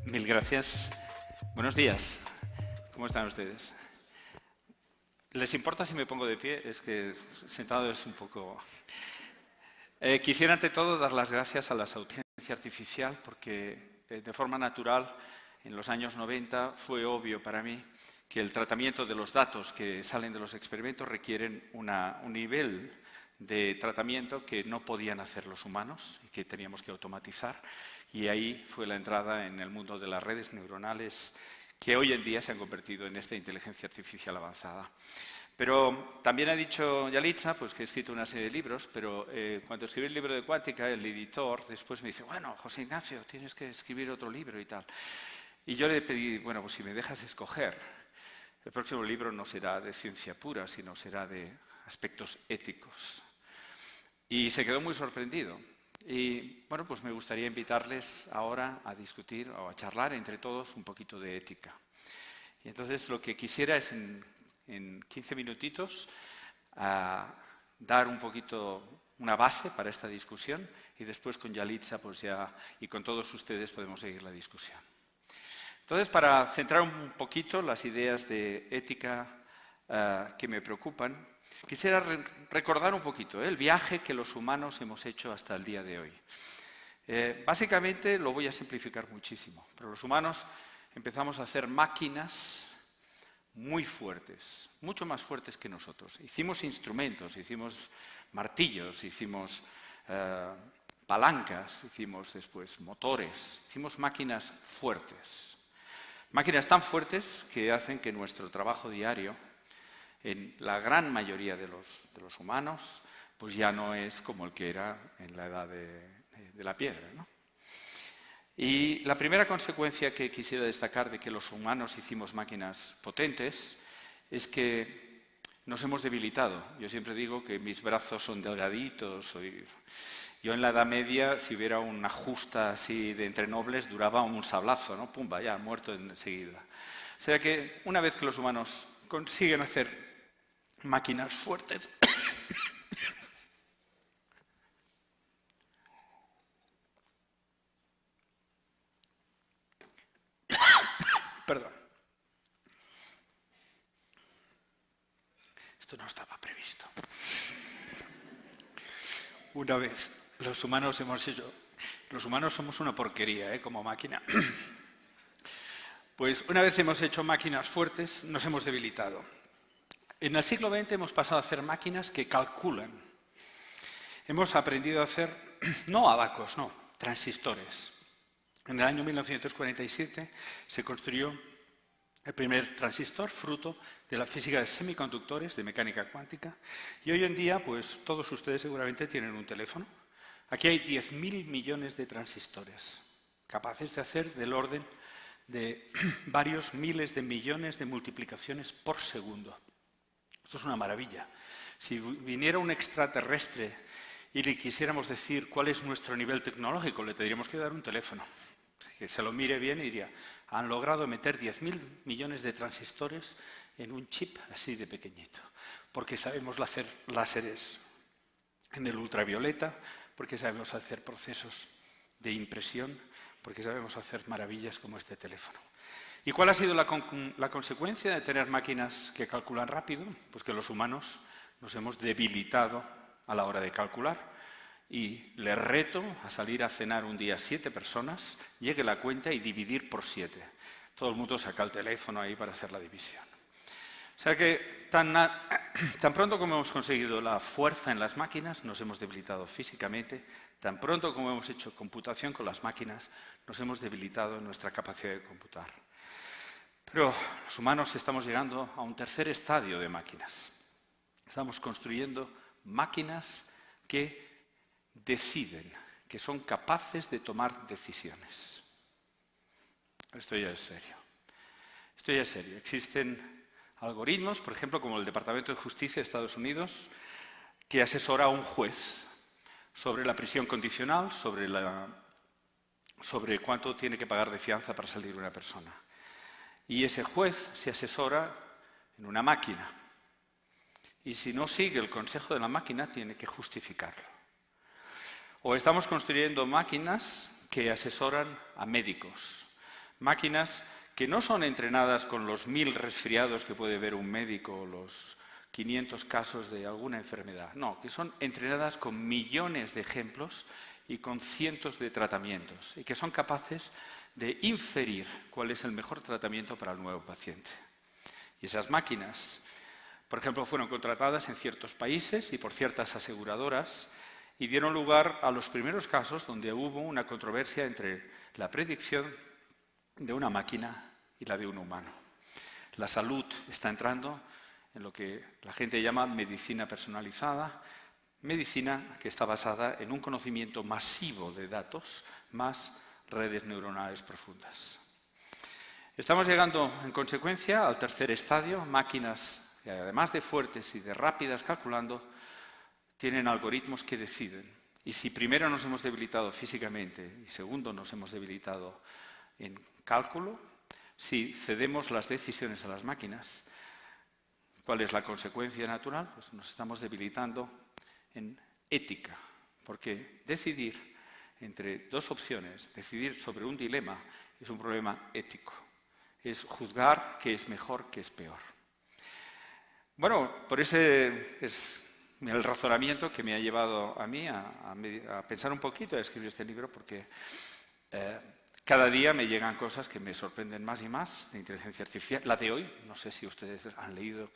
Mil gracias. Buenos días. ¿Cómo están ustedes? ¿Les importa si me pongo de pie? Es que sentado es un poco... quisiera ante todo dar las gracias a la inteligencia artificial porque de forma natural en los años 90 fue obvio para mí que el tratamiento de los datos que salen de los experimentos requieren un nivel de tratamiento que no podían hacer los humanos y que teníamos que automatizar. Y ahí fue la entrada en el mundo de las redes neuronales que hoy en día se han convertido en esta inteligencia artificial avanzada. Pero también ha dicho Yalitza pues, que he escrito una serie de libros, pero cuando escribí el libro de cuántica, el editor después me dice, bueno, José Ignacio, tienes que escribir otro libro y tal. Y yo le pedí, bueno, pues si me dejas escoger, el próximo libro no será de ciencia pura, sino será de aspectos éticos. Y se quedó muy sorprendido. Y bueno, pues me gustaría invitarles ahora a discutir o a charlar entre todos un poquito de ética. Y entonces lo que quisiera es en 15 minutitos dar un poquito una base para esta discusión y después con Yalitza pues ya, y con todos ustedes podemos seguir la discusión. Entonces, para centrar un poquito las ideas de ética que me preocupan, quisiera recordar un poquito el viaje que los humanos hemos hecho hasta el día de hoy. Básicamente lo voy a simplificar muchísimo, pero los humanos empezamos a hacer máquinas muy fuertes, mucho más fuertes que nosotros. Hicimos instrumentos, hicimos martillos, hicimos palancas, hicimos después motores, hicimos máquinas fuertes. Máquinas tan fuertes que hacen que nuestro trabajo diario, en la gran mayoría de los humanos, pues ya no es como el que era en la edad de la piedra, ¿no? Y la primera consecuencia que quisiera destacar de que los humanos hicimos máquinas potentes es que nos hemos debilitado. Yo siempre digo que mis brazos son delgaditos. Yo en la Edad Media, si hubiera una justa así de entre nobles, duraba un sablazo, ¿no? Pumba, ya, muerto enseguida. O sea que una vez que los humanos consiguen hacer máquinas fuertes, perdón, esto no estaba previsto. Una vez los humanos somos una porquería, como máquina. Pues una vez hemos hecho máquinas fuertes, nos hemos debilitado. En el siglo XX hemos pasado a hacer máquinas que calculan. Hemos aprendido a hacer, no abacos, no, transistores. En el año 1947 se construyó el primer transistor, fruto de la física de semiconductores, de mecánica cuántica. Y hoy en día, pues todos ustedes seguramente tienen un teléfono. Aquí hay 10.000 millones de transistores, capaces de hacer del orden de varios miles de millones de multiplicaciones por segundo. Esto es una maravilla. Si viniera un extraterrestre y le quisiéramos decir cuál es nuestro nivel tecnológico, le tendríamos que dar un teléfono. Que se lo mire bien y diría, han logrado meter 10.000 millones de transistores en un chip así de pequeñito. Porque sabemos hacer láseres en el ultravioleta, porque sabemos hacer procesos de impresión, porque sabemos hacer maravillas como este teléfono. ¿Y cuál ha sido la consecuencia de tener máquinas que calculan rápido? Pues que los humanos nos hemos debilitado a la hora de calcular. Y les reto a salir a cenar un día 7 personas, llegue la cuenta y dividir por 7. Todo el mundo saca el teléfono ahí para hacer la división. O sea que tan pronto como hemos conseguido la fuerza en las máquinas, nos hemos debilitado físicamente. Tan pronto como hemos hecho computación con las máquinas, nos hemos debilitado en nuestra capacidad de computar. Pero los humanos estamos llegando a un tercer estadio de máquinas. Estamos construyendo máquinas que deciden, que son capaces de tomar decisiones. Esto ya es serio. Esto ya es serio. Existen algoritmos, por ejemplo, como el Departamento de Justicia de Estados Unidos, que asesora a un juez sobre la prisión condicional, sobre cuánto tiene que pagar de fianza para salir una persona. Y ese juez se asesora en una máquina. Y si no sigue el consejo de la máquina, tiene que justificarlo. O estamos construyendo máquinas que asesoran a médicos, máquinas que no son entrenadas con los 1000 resfriados que puede ver un médico o los 500 casos de alguna enfermedad, no, que son entrenadas con millones de ejemplos y con cientos de tratamientos y que son capaces de inferir cuál es el mejor tratamiento para el nuevo paciente. Y esas máquinas, por ejemplo, fueron contratadas en ciertos países y por ciertas aseguradoras y dieron lugar a los primeros casos donde hubo una controversia entre la predicción de una máquina y la de un humano. La salud está entrando en lo que la gente llama medicina personalizada, medicina que está basada en un conocimiento masivo de datos más redes neuronales profundas. Estamos llegando, en consecuencia, al tercer estadio, máquinas que además de fuertes y de rápidas calculando, tienen algoritmos que deciden. Y si primero nos hemos debilitado físicamente y segundo nos hemos debilitado en cálculo, si cedemos las decisiones a las máquinas, ¿cuál es la consecuencia natural? Pues nos estamos debilitando en ética, porque decidir entre dos opciones, decidir sobre un dilema, es un problema ético. Es juzgar qué es mejor, qué es peor. Bueno, por ese es el razonamiento que me ha llevado a mí a pensar un poquito, a escribir este libro, porque cada día me llegan cosas que me sorprenden más y más de inteligencia artificial. La de hoy, no sé si ustedes han leído,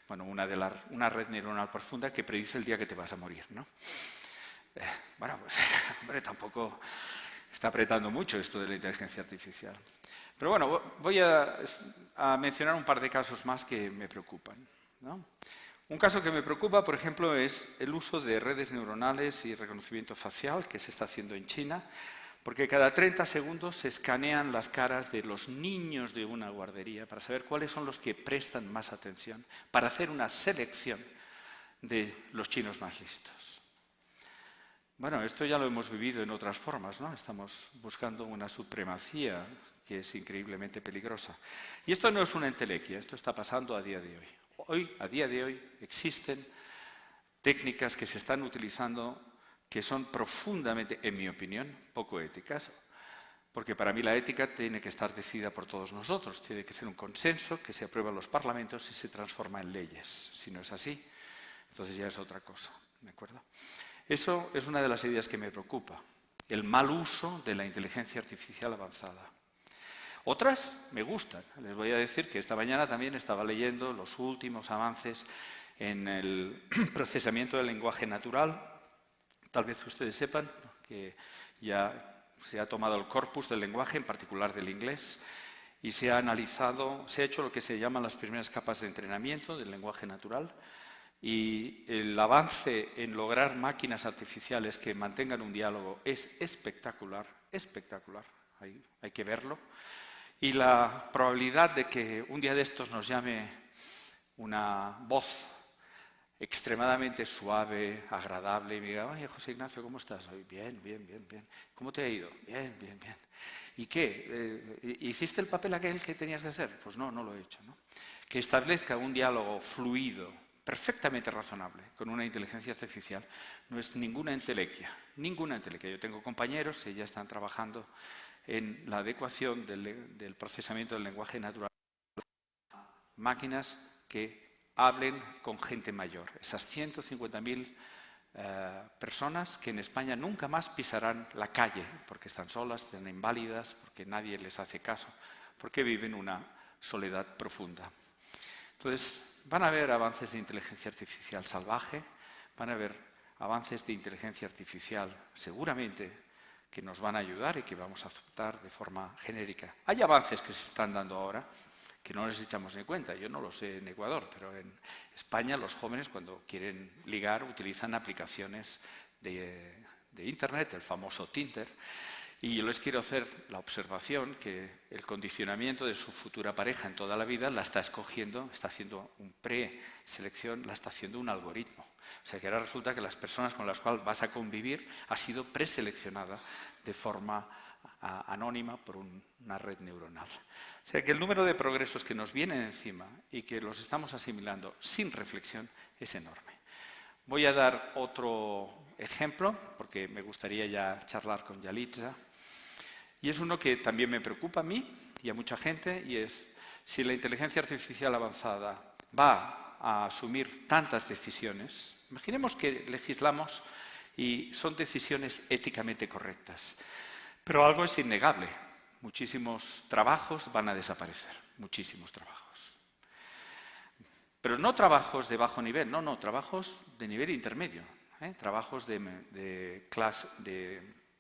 bueno, una red neuronal profunda que predice el día que te vas a morir, ¿no? Bueno, pues, hombre, tampoco está apretando mucho esto de la inteligencia artificial. Pero bueno, voy a mencionar un par de casos más que me preocupan, ¿no? Un caso que me preocupa, por ejemplo, es el uso de redes neuronales y reconocimiento facial que se está haciendo en China, porque cada 30 segundos se escanean las caras de los niños de una guardería para saber cuáles son los que prestan más atención, para hacer una selección de los chinos más listos. Bueno, esto ya lo hemos vivido en otras formas, ¿no? Estamos buscando una supremacía que es increíblemente peligrosa. Y esto no es una entelequia, esto está pasando a día de hoy. A día de hoy, existen técnicas que se están utilizando que son profundamente, en mi opinión, poco éticas, porque para mí la ética tiene que estar decidida por todos nosotros, tiene que ser un consenso que se aprueba en los parlamentos y se transforma en leyes. Si no es así, entonces ya es otra cosa, ¿de acuerdo? Eso es una de las ideas que me preocupa, el mal uso de la inteligencia artificial avanzada. Otras me gustan. Les voy a decir que esta mañana también estaba leyendo los últimos avances en el procesamiento del lenguaje natural. Tal vez ustedes sepan que ya se ha tomado el corpus del lenguaje, en particular del inglés, y se ha analizado, se ha hecho lo que se llaman las primeras capas de entrenamiento del lenguaje natural. Y el avance en lograr máquinas artificiales que mantengan un diálogo es espectacular, espectacular, hay que verlo. Y la probabilidad de que un día de estos nos llame una voz extremadamente suave, agradable, y me diga, oye, José Ignacio, ¿cómo estás hoy? Bien, bien, bien, bien. ¿Cómo te ha ido? Bien, bien, bien. ¿Y qué? ¿Hiciste el papel aquel que tenías que hacer? Pues no, no lo he hecho, ¿no? Que establezca un diálogo fluido, perfectamente razonable, con una inteligencia artificial, no es ninguna entelequia, ninguna entelequia. Yo tengo compañeros que ya están trabajando en la adecuación del procesamiento del lenguaje natural a máquinas que hablen con gente mayor. Esas 150.000 personas que en España nunca más pisarán la calle porque están solas, están inválidas, porque nadie les hace caso, porque viven una soledad profunda. Entonces, van a haber avances de inteligencia artificial salvaje, van a haber avances de inteligencia artificial seguramente que nos van a ayudar y que vamos a aceptar de forma genérica. Hay avances que se están dando ahora que no les echamos ni cuenta. Yo no lo sé en Ecuador, pero en España los jóvenes cuando quieren ligar utilizan aplicaciones de Internet, el famoso Tinder, y yo les quiero hacer la observación que el condicionamiento de su futura pareja en toda la vida la está escogiendo, está haciendo un preselección, la está haciendo un algoritmo. O sea que ahora resulta que las personas con las cuales vas a convivir ha sido preseleccionada de forma anónima por una red neuronal. O sea que el número de progresos que nos vienen encima y que los estamos asimilando sin reflexión es enorme. Voy a dar otro ejemplo, porque me gustaría ya charlar con Yalitza. Y es uno que también me preocupa a mí y a mucha gente, y es si la inteligencia artificial avanzada va a asumir tantas decisiones. Imaginemos que legislamos y son decisiones éticamente correctas, pero algo es innegable. Muchísimos trabajos van a desaparecer, muchísimos trabajos. Pero no trabajos de bajo nivel, no, trabajos de nivel intermedio, trabajos de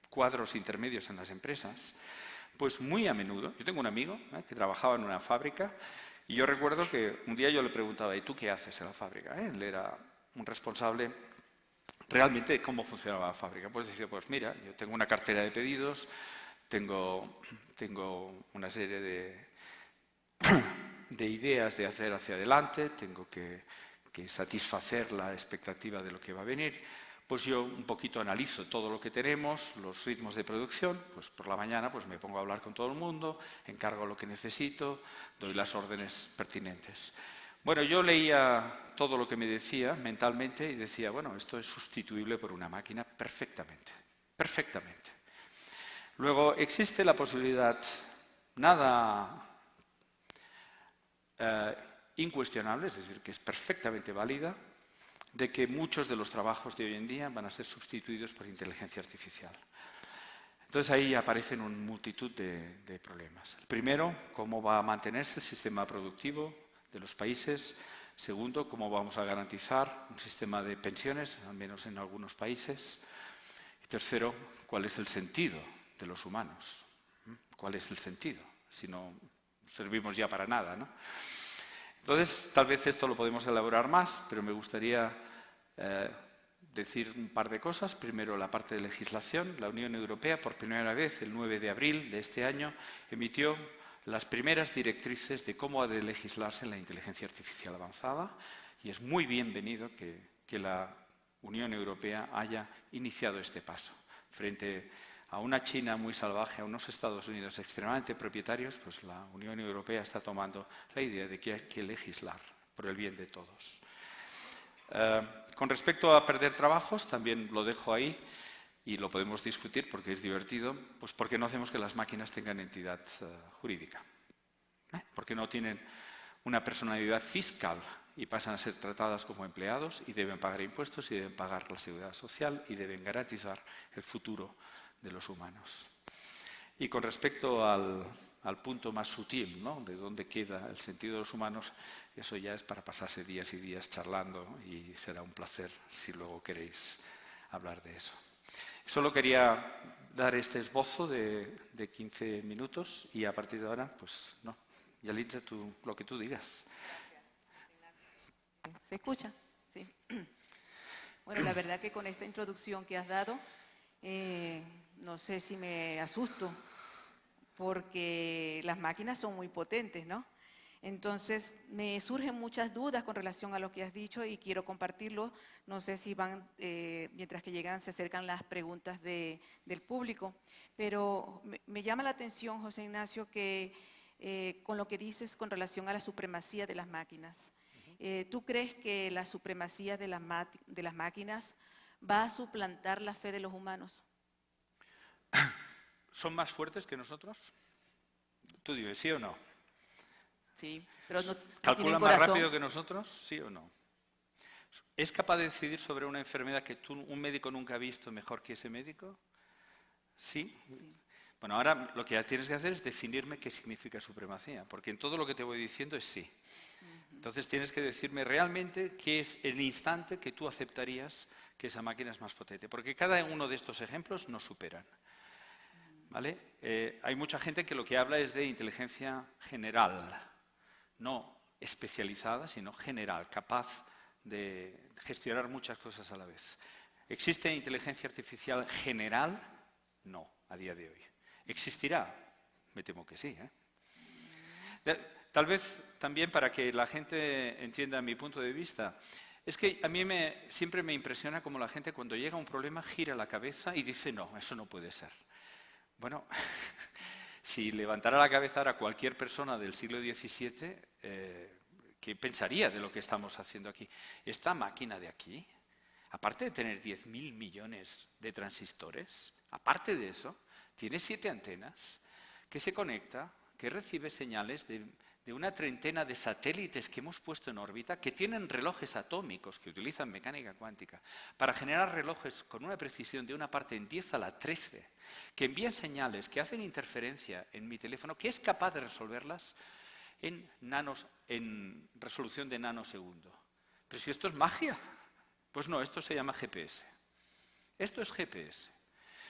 cuadros intermedios en las empresas. Pues muy a menudo, yo tengo un amigo que trabajaba en una fábrica y yo recuerdo que un día yo le preguntaba, ¿y tú qué haces en la fábrica? Él era un responsable realmente de cómo funcionaba la fábrica. Pues decía, pues mira, yo tengo una cartera de pedidos, tengo una serie de ideas de hacer hacia adelante, tengo que satisfacer la expectativa de lo que va a venir. Pues yo un poquito analizo todo lo que tenemos, los ritmos de producción, pues por la mañana pues me pongo a hablar con todo el mundo, encargo lo que necesito, doy las órdenes pertinentes. Bueno, yo leía todo lo que me decía mentalmente y decía, bueno, esto es sustituible por una máquina perfectamente, perfectamente. Luego existe la posibilidad nada incuestionable, es decir, que es perfectamente válida, de que muchos de los trabajos de hoy en día van a ser sustituidos por inteligencia artificial. Entonces ahí aparecen una multitud de problemas. El primero, cómo va a mantenerse el sistema productivo de los países. Segundo, cómo vamos a garantizar un sistema de pensiones, al menos en algunos países. Y tercero, cuál es el sentido de los humanos. ¿Cuál es el sentido? Si no servimos ya para nada, ¿no? Entonces, tal vez esto lo podemos elaborar más, pero me gustaría decir un par de cosas. Primero, la parte de legislación. La Unión Europea, por primera vez, el 9 de abril de este año, emitió las primeras directrices de cómo ha de legislarse la inteligencia artificial avanzada, y es muy bienvenido que la Unión Europea haya iniciado este paso. Frente a una China muy salvaje, a unos Estados Unidos extremadamente propietarios, pues la Unión Europea está tomando la idea de que hay que legislar por el bien de todos. Con respecto a perder trabajos, también lo dejo ahí y lo podemos discutir porque es divertido, pues ¿por qué no hacemos que las máquinas tengan entidad jurídica? ¿Por qué no tienen una personalidad fiscal y pasan a ser tratadas como empleados y deben pagar impuestos y deben pagar la seguridad social y deben garantizar el futuro de los humanos? Y con respecto al punto más sutil, ¿no?, de dónde queda el sentido de los humanos, eso ya es para pasarse días y días charlando y será un placer si luego queréis hablar de eso. Solo quería dar este esbozo de 15 minutos y a partir de ahora, pues no, Yalitza, lo que tú digas. Gracias. ¿Se escucha? Sí. Bueno, la verdad que con esta introducción que has dado, no sé si me asusto, porque las máquinas son muy potentes, ¿no? Entonces, me surgen muchas dudas con relación a lo que has dicho y quiero compartirlo. No sé si van, mientras que llegan, se acercan las preguntas del público, pero me llama la atención, José Ignacio, que con lo que dices con relación a la supremacía de las máquinas. ¿Tú crees que la supremacía de las máquinas va a suplantar la fe de los humanos? ¿Son más fuertes que nosotros? ¿Tú dices sí o no? Sí, pero no ¿Calculan más rápido que nosotros? ¿Sí o no? ¿Es capaz de decidir sobre una enfermedad que un médico nunca ha visto mejor que ese médico? ¿Sí? Sí. Bueno, ahora lo que tienes que hacer es definirme qué significa supremacía, porque en todo lo que te voy diciendo es sí. Entonces tienes que decirme realmente qué es el instante que tú aceptarías que esa máquina es más potente, porque cada uno de estos ejemplos nos superan. ¿Vale? Hay mucha gente que lo que habla es de inteligencia general, no especializada, sino general, capaz de gestionar muchas cosas a la vez. ¿Existe inteligencia artificial general? No, a día de hoy. ¿Existirá? Me temo que sí. Tal vez también para que la gente entienda mi punto de vista, es que a mí siempre me impresiona cómo la gente cuando llega a un problema gira la cabeza y dice no, eso no puede ser. Bueno, si levantara la cabeza ahora cualquier persona del siglo XVII, ¿qué pensaría de lo que estamos haciendo aquí? Esta máquina de aquí, aparte de tener 10.000 millones de transistores, aparte de eso, tiene 7 antenas, que se conecta, que recibe señales de una treintena de satélites que hemos puesto en órbita, que tienen relojes atómicos, que utilizan mecánica cuántica, para generar relojes con una precisión de una parte en 10 a la 13, que envían señales, que hacen interferencia en mi teléfono, que es capaz de resolverlas en resolución de nanosegundo. Pero si esto es magia, pues no, esto se llama GPS. Esto es GPS.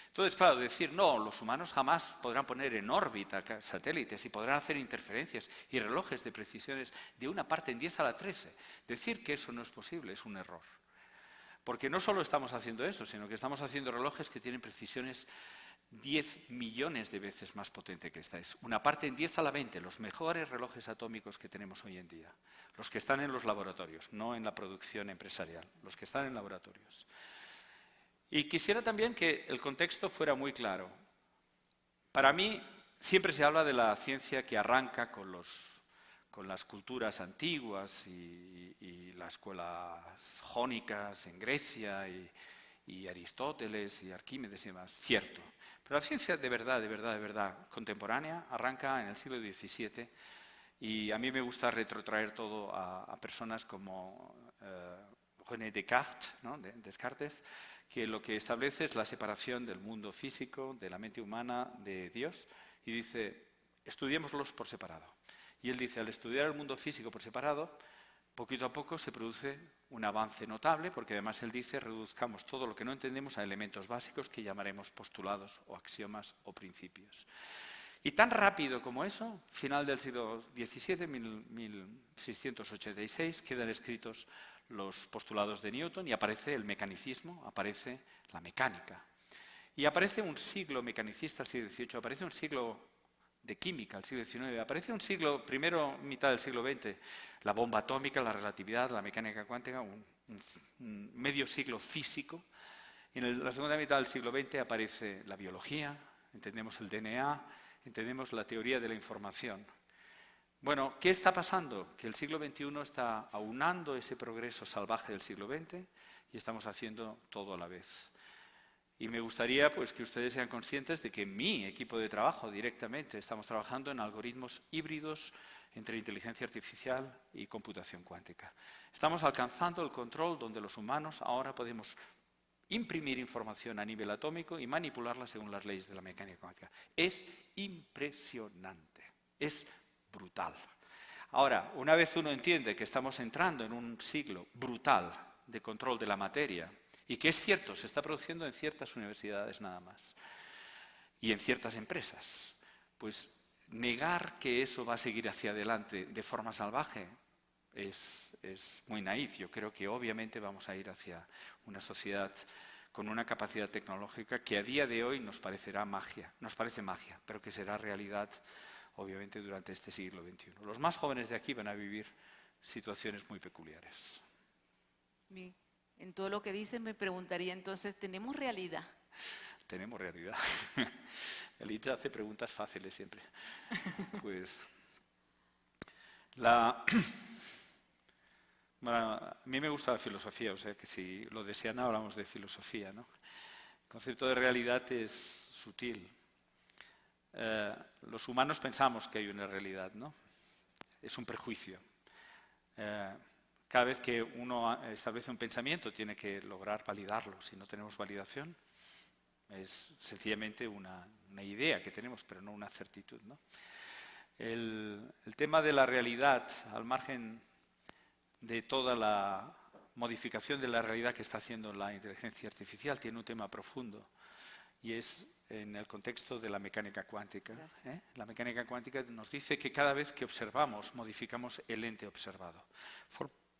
Entonces, claro, decir, no, los humanos jamás podrán poner en órbita satélites y podrán hacer interferencias y relojes de precisiones de una parte en 10 a la 13. Decir que eso no es posible es un error. Porque no solo estamos haciendo eso, sino que estamos haciendo relojes que tienen precisiones 10 millones de veces más potente que esta. Es una parte en 10 a la 20, los mejores relojes atómicos que tenemos hoy en día. Los que están en los laboratorios, no en la producción empresarial, los que están en laboratorios. Y quisiera también que el contexto fuera muy claro. Para mí, siempre se habla de la ciencia que arranca con las culturas antiguas y las escuelas jónicas en Grecia y Aristóteles y Arquímedes y demás. Cierto. Pero la ciencia de verdad contemporánea arranca en el siglo XVII y a mí me gusta retrotraer todo a personas como René Descartes, ¿no? Descartes, que lo que establece es la separación del mundo físico, de la mente humana, de Dios, y dice, estudiémoslos por separado. Y él dice, al estudiar el mundo físico por separado, poquito a poco se produce un avance notable, porque además él dice, reduzcamos todo lo que no entendemos a elementos básicos que llamaremos postulados o axiomas o principios. Y tan rápido como eso, final del siglo XVII, 1686, quedan escritos los postulados de Newton y aparece el mecanicismo, aparece la mecánica. Y aparece un siglo mecanicista, el siglo XVIII, aparece un siglo de química, el siglo XIX, aparece un siglo, primero mitad del siglo XX, la bomba atómica, la relatividad, la mecánica cuántica, un medio siglo físico. En la segunda mitad del siglo XX aparece la biología, entendemos el DNA, entendemos la teoría de la información. Bueno, ¿qué está pasando? Que el siglo XXI está aunando ese progreso salvaje del siglo XX y estamos haciendo todo a la vez. Y me gustaría pues, que ustedes sean conscientes de que en mi equipo de trabajo directamente estamos trabajando en algoritmos híbridos entre inteligencia artificial y computación cuántica. Estamos alcanzando el control donde los humanos ahora podemos imprimir información a nivel atómico y manipularla según las leyes de la mecánica cuántica. Es impresionante, es brutal. Ahora, una vez uno entiende que estamos entrando en un siglo brutal de control de la materia, y que es cierto, se está produciendo en ciertas universidades nada más, y en ciertas empresas, pues negar que eso va a seguir hacia adelante de forma salvaje es muy naif. Yo creo que obviamente vamos a ir hacia una sociedad con una capacidad tecnológica que a día de hoy nos parecerá magia, nos parece magia, pero que será realidad obviamente durante este siglo XXI. Los más jóvenes de aquí van a vivir situaciones muy peculiares. Bien. En todo lo que dicen me preguntaría entonces, ¿tenemos realidad? Tenemos realidad. Elita hace preguntas fáciles siempre. Pues bueno, a mí me gusta la filosofía, o sea que si lo desean hablamos de filosofía, ¿no? El concepto de realidad es sutil. Los humanos pensamos que hay una realidad, ¿no? Es un prejuicio. Cada vez que uno establece un pensamiento tiene que lograr validarlo. Si no tenemos validación, es sencillamente una idea que tenemos, pero no una certitud, ¿no? El tema de la realidad, al margen de toda la modificación de la realidad que está haciendo la inteligencia artificial, tiene un tema profundo y es en el contexto de la mecánica cuántica. La mecánica cuántica nos dice que cada vez que observamos, modificamos el ente observado.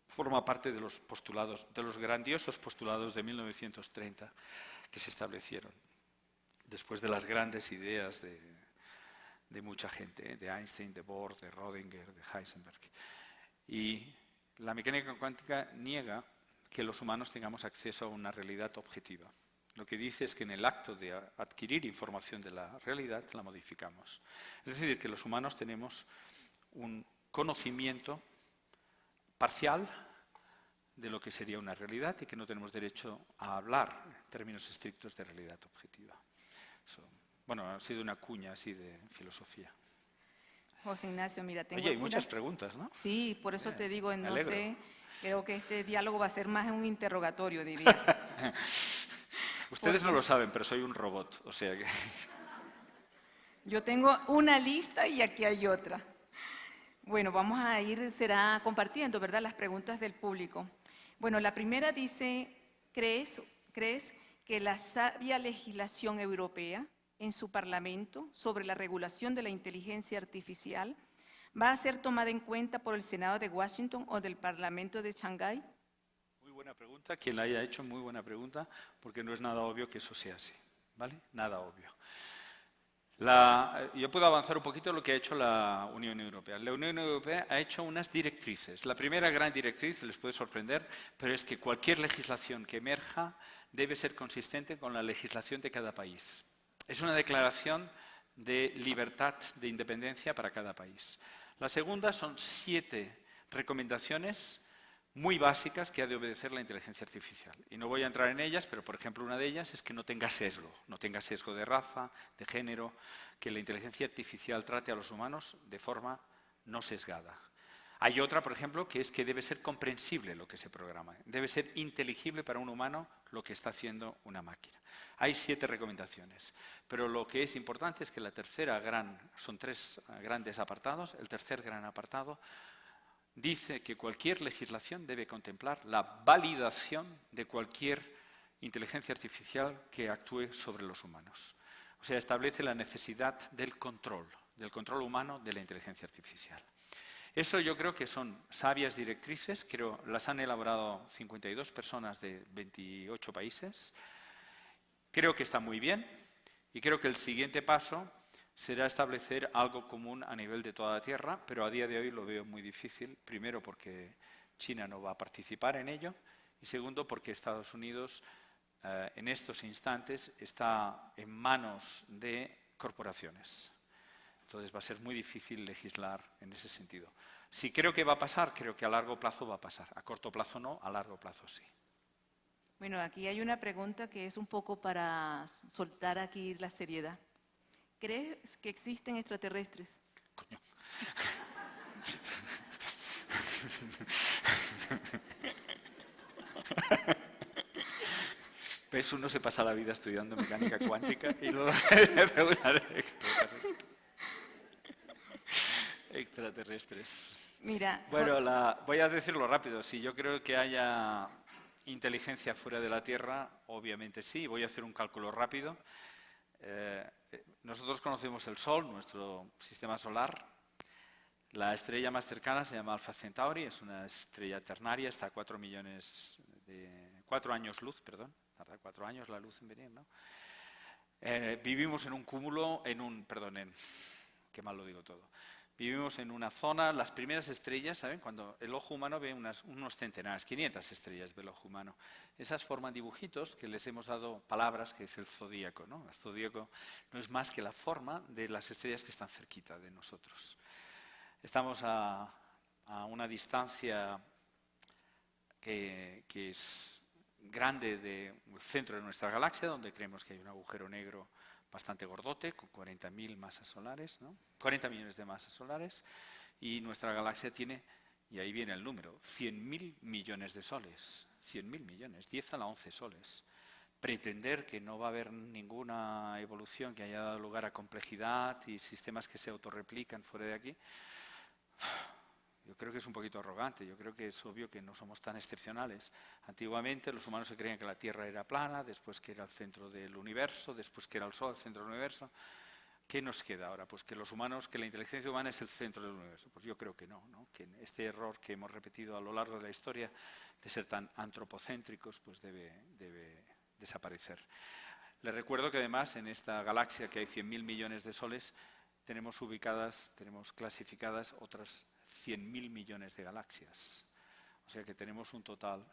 Forma parte de los postulados, de los grandiosos postulados de 1930 que se establecieron después de las grandes ideas de mucha gente, de Einstein, de Bohr, de Rödinger, de Heisenberg. Y la mecánica cuántica niega que los humanos tengamos acceso a una realidad objetiva. Lo que dice es que en el acto de adquirir información de la realidad la modificamos. Es decir, que los humanos tenemos un conocimiento parcial de lo que sería una realidad y que no tenemos derecho a hablar en términos estrictos de realidad objetiva. Eso Bueno, ha sido una cuña así de filosofía. José Ignacio, mira, tengo Oye, hay algunas- muchas preguntas, ¿no? Sí, por eso te digo, me no alegro. sé, creo que este diálogo va a ser más un interrogatorio, diría. Ustedes no Porque lo saben, pero soy un robot, o sea que... yo tengo una lista y aquí hay otra. Bueno, vamos a ir, será compartiendo, ¿verdad?, las preguntas del público. Bueno, la primera dice, ¿crees que la sabia legislación europea en su Parlamento sobre la regulación de la inteligencia artificial va a ser tomada en cuenta por el Senado de Washington o del Parlamento de Shanghái? Muy buena pregunta, quien la haya hecho, muy buena pregunta, porque no es nada obvio que eso sea así, ¿vale? Nada obvio. Yo puedo avanzar un poquito lo que ha hecho la Unión Europea. La Unión Europea ha hecho unas directrices. La primera gran directriz, les puede sorprender, pero es que cualquier legislación que emerja debe ser consistente con la legislación de cada país. Es una declaración de libertad, de independencia para cada país. La segunda son 7 recomendaciones muy básicas que ha de obedecer la inteligencia artificial. Y no voy a entrar en ellas, pero por ejemplo una de ellas es que no tenga sesgo de raza, de género, que la inteligencia artificial trate a los humanos de forma no sesgada. Hay otra, por ejemplo, que es que debe ser comprensible lo que se programa, debe ser inteligible para un humano lo que está haciendo una máquina. Hay 7 recomendaciones, pero lo que es importante es que son 3 grandes apartados. El tercer gran apartado dice que cualquier legislación debe contemplar la validación de cualquier inteligencia artificial que actúe sobre los humanos. O sea, establece la necesidad del control humano de la inteligencia artificial. Eso yo creo que son sabias directrices, las han elaborado 52 personas de 28 países. Creo que está muy bien y creo que el siguiente paso será establecer algo común a nivel de toda la Tierra, pero a día de hoy lo veo muy difícil, primero porque China no va a participar en ello y segundo porque Estados Unidos en estos instantes está en manos de corporaciones. Entonces va a ser muy difícil legislar en ese sentido. Si creo que va a pasar, creo que a largo plazo va a pasar. A corto plazo no, a largo plazo sí. Bueno, aquí hay una pregunta que es un poco para soltar aquí la seriedad. ¿Crees que existen extraterrestres? Coño. ¿Ves? Uno se pasa la vida estudiando mecánica cuántica y luego me pregunta de extraterrestres. Mira, Bueno, voy a decirlo rápido. Si yo creo que haya inteligencia fuera de la Tierra, obviamente sí. Voy a hacer un cálculo rápido. Nosotros conocemos el Sol, nuestro sistema solar. La estrella más cercana se llama Alpha Centauri, es una estrella ternaria, está a 4 años luz, perdón, tarda 4 años la luz en venir, ¿no? Vivimos en un cúmulo, qué mal lo digo todo. Vivimos en una zona, las primeras estrellas, ¿saben? Cuando el ojo humano ve unos centenares, 500 estrellas ve el ojo humano. Esas forman dibujitos que les hemos dado palabras, que es el zodíaco, ¿no? El zodíaco no es más que la forma de las estrellas que están cerquita de nosotros. Estamos a una distancia que es grande del centro de nuestra galaxia, donde creemos que hay un agujero negro bastante gordote, con 40.000 masas solares, ¿no? 40 millones de masas solares, y nuestra galaxia tiene, y ahí viene el número, 100.000 millones de soles. 100.000 millones, 10 a la 11 soles. Pretender que no va a haber ninguna evolución que haya dado lugar a complejidad y sistemas que se autorreplican fuera de aquí, yo creo que es un poquito arrogante. Yo creo que es obvio que no somos tan excepcionales. Antiguamente los humanos se creían que la Tierra era plana, después que era el centro del universo, después que era el Sol el centro del universo. ¿Qué nos queda ahora? Pues que la inteligencia humana es el centro del universo. Pues yo creo que no, ¿no? Que este error que hemos repetido a lo largo de la historia de ser tan antropocéntricos, pues debe desaparecer. Les recuerdo que además en esta galaxia que hay 100.000 millones de soles, tenemos clasificadas otras 100.000 millones de galaxias. O sea que tenemos un total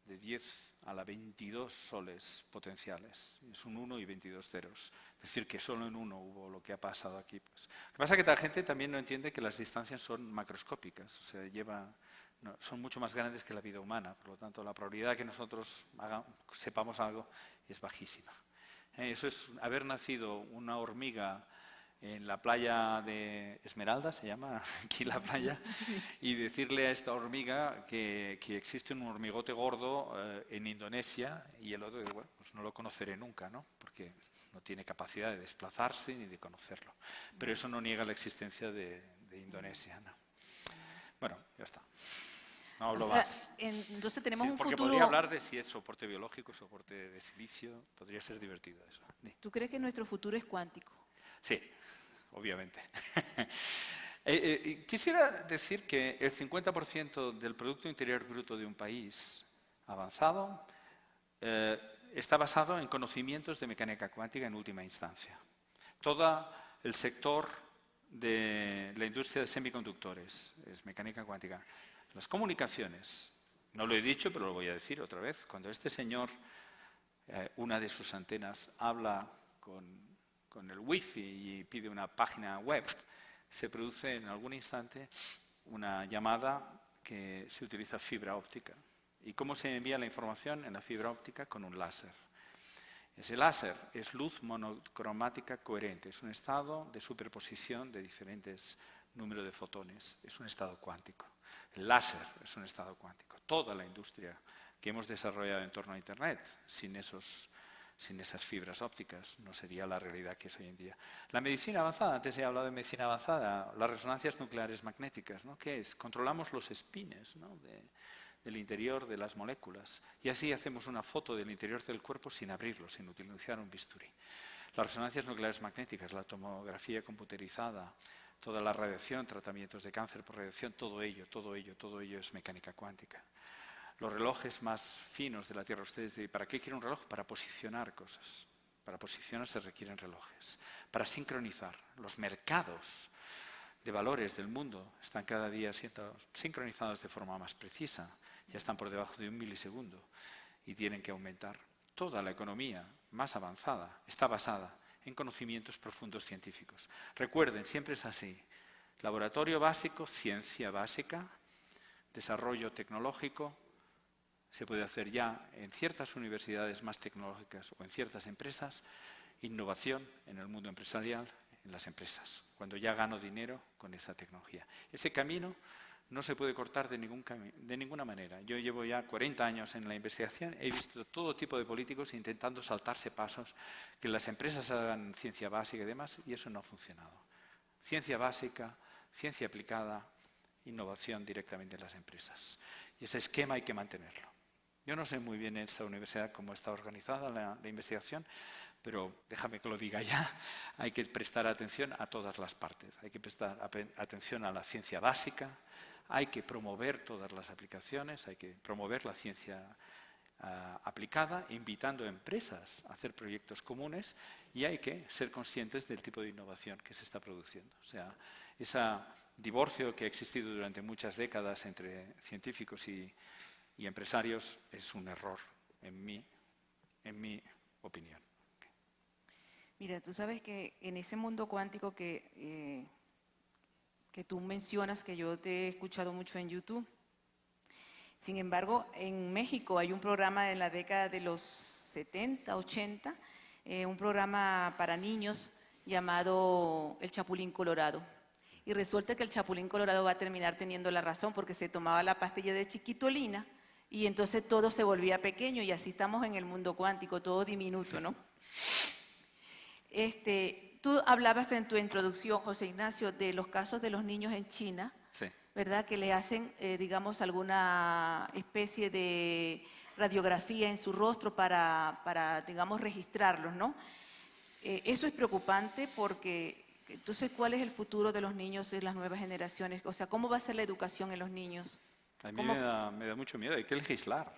de 10 a la 22 soles potenciales. Es un 1 y 22 ceros. Es decir, que solo en uno hubo lo que ha pasado aquí. Pues. Lo que pasa es que la gente también no entiende que las distancias son macroscópicas. O sea, son mucho más grandes que la vida humana. Por lo tanto, la probabilidad de que nosotros sepamos algo es bajísima. Eso es haber nacido una hormiga en la playa de Esmeralda, se llama aquí la playa, y decirle a esta hormiga que existe un hormigote gordo en Indonesia, y el otro, bueno, pues no lo conoceré nunca, ¿no? Porque no tiene capacidad de desplazarse ni de conocerlo. Pero eso no niega la existencia de Indonesia, ¿no? Bueno, ya está. No hablo más. Entonces tenemos Sí, un porque futuro... podría hablar de si es soporte biológico, soporte de silicio, podría ser divertido eso. ¿Tú crees que nuestro futuro es cuántico? Sí, obviamente. Quisiera decir que el 50% del Producto Interior Bruto de un país avanzado está basado en conocimientos de mecánica cuántica en última instancia. Todo el sector de la industria de semiconductores es mecánica cuántica. Las comunicaciones, no lo he dicho, pero lo voy a decir otra vez. Cuando este señor, una de sus antenas, habla con el wifi y pide una página web, se produce en algún instante una llamada que se utiliza fibra óptica. ¿Y cómo se envía la información en la fibra óptica? Con un láser. Ese láser es luz monocromática coherente, es un estado de superposición de diferentes números de fotones, es un estado cuántico. El láser es un estado cuántico. Toda la industria que hemos desarrollado en torno a Internet, sin esas fibras ópticas, no sería la realidad que es hoy en día. La medicina avanzada, antes he hablado de medicina avanzada, las resonancias nucleares magnéticas, ¿no? ¿Qué es? Controlamos los espines, ¿no? del interior de las moléculas, y así hacemos una foto del interior del cuerpo sin abrirlo, sin utilizar un bisturí. Las resonancias nucleares magnéticas, la tomografía computerizada, toda la radiación, tratamientos de cáncer por radiación, todo ello es mecánica cuántica. Los relojes más finos de la Tierra, ustedes dirán, ¿para qué quiere un reloj? Para posicionar cosas. Para posicionar se requieren relojes. Para sincronizar. Los mercados de valores del mundo están cada día siendo sincronizados de forma más precisa. Ya están por debajo de 1 milisegundo y tienen que aumentar. Toda la economía más avanzada está basada en conocimientos profundos científicos. Recuerden, siempre es así. Laboratorio básico, ciencia básica, desarrollo tecnológico, se puede hacer ya en ciertas universidades más tecnológicas o en ciertas empresas, innovación en el mundo empresarial, en las empresas, cuando ya gano dinero con esa tecnología. Ese camino no se puede cortar de ninguna manera. Yo llevo ya 40 años en la investigación, he visto todo tipo de políticos intentando saltarse pasos, que las empresas hagan ciencia básica y demás, y eso no ha funcionado. Ciencia básica, ciencia aplicada, innovación directamente en las empresas. Y ese esquema hay que mantenerlo. Yo no sé muy bien en esta universidad cómo está organizada la investigación, pero déjame que lo diga ya, hay que prestar atención a todas las partes. Hay que prestar atención a la ciencia básica, hay que promover todas las aplicaciones, hay que promover la ciencia aplicada, invitando a empresas a hacer proyectos comunes, y hay que ser conscientes del tipo de innovación que se está produciendo. O sea, ese divorcio que ha existido durante muchas décadas entre científicos y empresarios es un error, en mi opinión. Mira, tú sabes que en ese mundo cuántico que tú mencionas, que yo te he escuchado mucho en YouTube, sin embargo, en México hay un programa en la década de los 70, 80, un programa para niños llamado El Chapulín Colorado. Y resulta que el Chapulín Colorado va a terminar teniendo la razón porque se tomaba la pastilla de chiquitolina y entonces todo se volvía pequeño, y así estamos en el mundo cuántico, todo diminuto, ¿no? Tú hablabas en tu introducción, José Ignacio, de los casos de los niños en China, Sí. ¿verdad? Que le hacen, digamos, alguna especie de radiografía en su rostro para digamos, registrarlos, ¿no? Eso es preocupante porque, entonces, ¿cuál es el futuro de los niños en las nuevas generaciones? O sea, ¿cómo va a ser la educación en los niños? A mí me da mucho miedo, hay que legislar.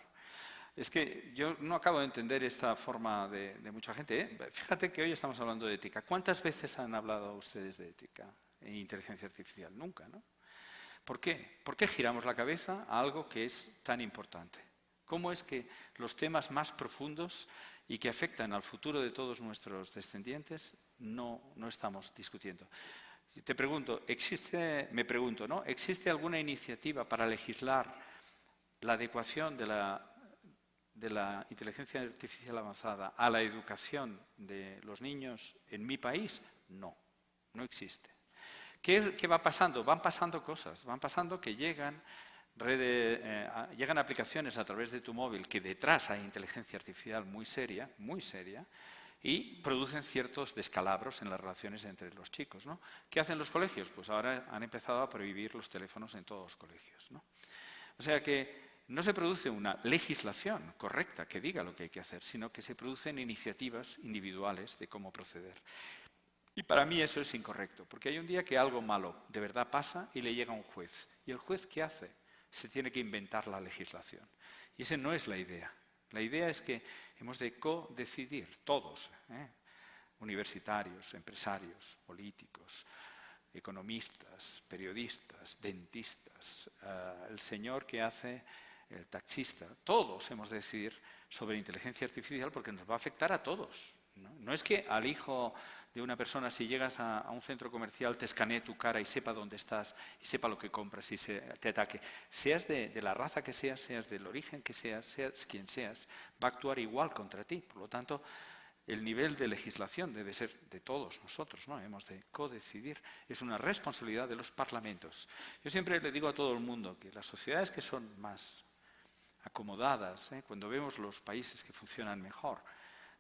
Es que yo no acabo de entender esta forma de mucha gente, ¿eh? Fíjate que hoy estamos hablando de ética. ¿Cuántas veces han hablado ustedes de ética e inteligencia artificial? Nunca, ¿no? ¿Por qué? ¿Por qué giramos la cabeza a algo que es tan importante? ¿Cómo es que los temas más profundos y que afectan al futuro de todos nuestros descendientes no estamos discutiendo? Te pregunto, ¿no? ¿Existe alguna iniciativa para legislar la adecuación de de la inteligencia artificial avanzada a la educación de los niños en mi país? No, no existe. ¿Qué va pasando? Van pasando cosas, van pasando que llegan aplicaciones a través de tu móvil que detrás hay inteligencia artificial muy seria, y producen ciertos descalabros en las relaciones entre los chicos, ¿no? ¿Qué hacen los colegios? Pues ahora han empezado a prohibir los teléfonos en todos los colegios, ¿no? O sea que no se produce una legislación correcta que diga lo que hay que hacer, sino que se producen iniciativas individuales de cómo proceder. Y para mí eso es incorrecto, porque hay un día que algo malo de verdad pasa y le llega a un juez. ¿Y el juez qué hace? Se tiene que inventar la legislación. Y esa no es la idea. La idea es que hemos de co-decidir, todos, universitarios, empresarios, políticos, economistas, periodistas, dentistas, el señor que hace el taxista, todos hemos de decidir sobre inteligencia artificial porque nos va a afectar a todos. No es que al hijo de una persona, si llegas a un centro comercial, te escanee tu cara y sepa dónde estás y sepa lo que compras y te ataque. Seas de la raza que seas, seas del origen que seas quien seas, va a actuar igual contra ti. Por lo tanto, el nivel de legislación debe ser de todos nosotros, ¿no? Hemos de codecidir. Es una responsabilidad de los parlamentos. Yo siempre le digo a todo el mundo que las sociedades que son más acomodadas, cuando vemos los países que funcionan mejor,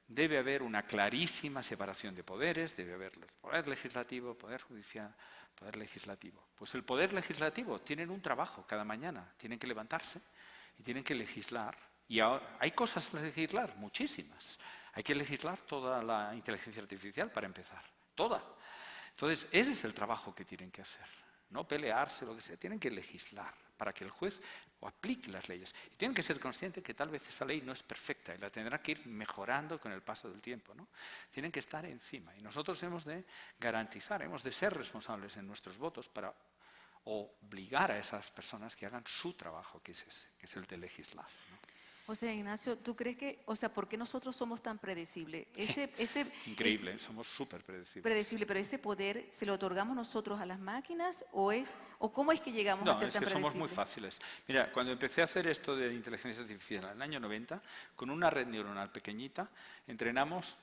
debe haber una clarísima separación de poderes, debe haber poder legislativo, poder judicial, poder legislativo. Pues el poder legislativo tienen un trabajo cada mañana, tienen que levantarse y tienen que legislar. Y hay cosas a legislar, muchísimas. Hay que legislar toda la inteligencia artificial para empezar, toda. Entonces, ese es el trabajo que tienen que hacer, no pelearse, lo que sea, tienen que legislar para que el juez aplique las leyes. Y tienen que ser conscientes que tal vez esa ley no es perfecta y la tendrá que ir mejorando con el paso del tiempo, ¿no? Tienen que estar encima y nosotros hemos de garantizar, hemos de ser responsables en nuestros votos para obligar a esas personas que hagan su trabajo, que es ese, que es el de legislar, ¿no? O sea, Ignacio, ¿tú crees que, o sea, por qué nosotros somos tan predecibles? Increíble, somos súper predecibles. Predecible, pero ese poder, ¿se lo otorgamos nosotros a las máquinas o cómo es que llegamos a ser tan predecibles? No, es que somos muy fáciles. Mira, cuando empecé a hacer esto de inteligencia artificial en el año 90, con una red neuronal pequeñita, entrenamos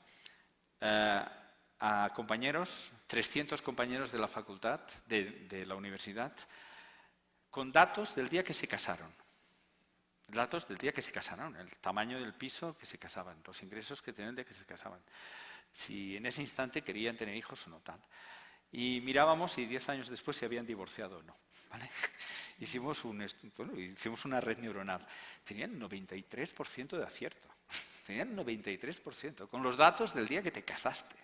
a compañeros, 300 compañeros de la facultad, de la universidad, con datos del día que se casaron. Datos del día que se casaron, el tamaño del piso que se casaban, los ingresos que tenían de que se casaban, si en ese instante querían tener hijos o no tal. Y mirábamos si 10 años después se habían divorciado o no, ¿vale? Hicimos una red neuronal. Tenían 93% de acierto. Tenían 93%, con los datos del día que te casaste.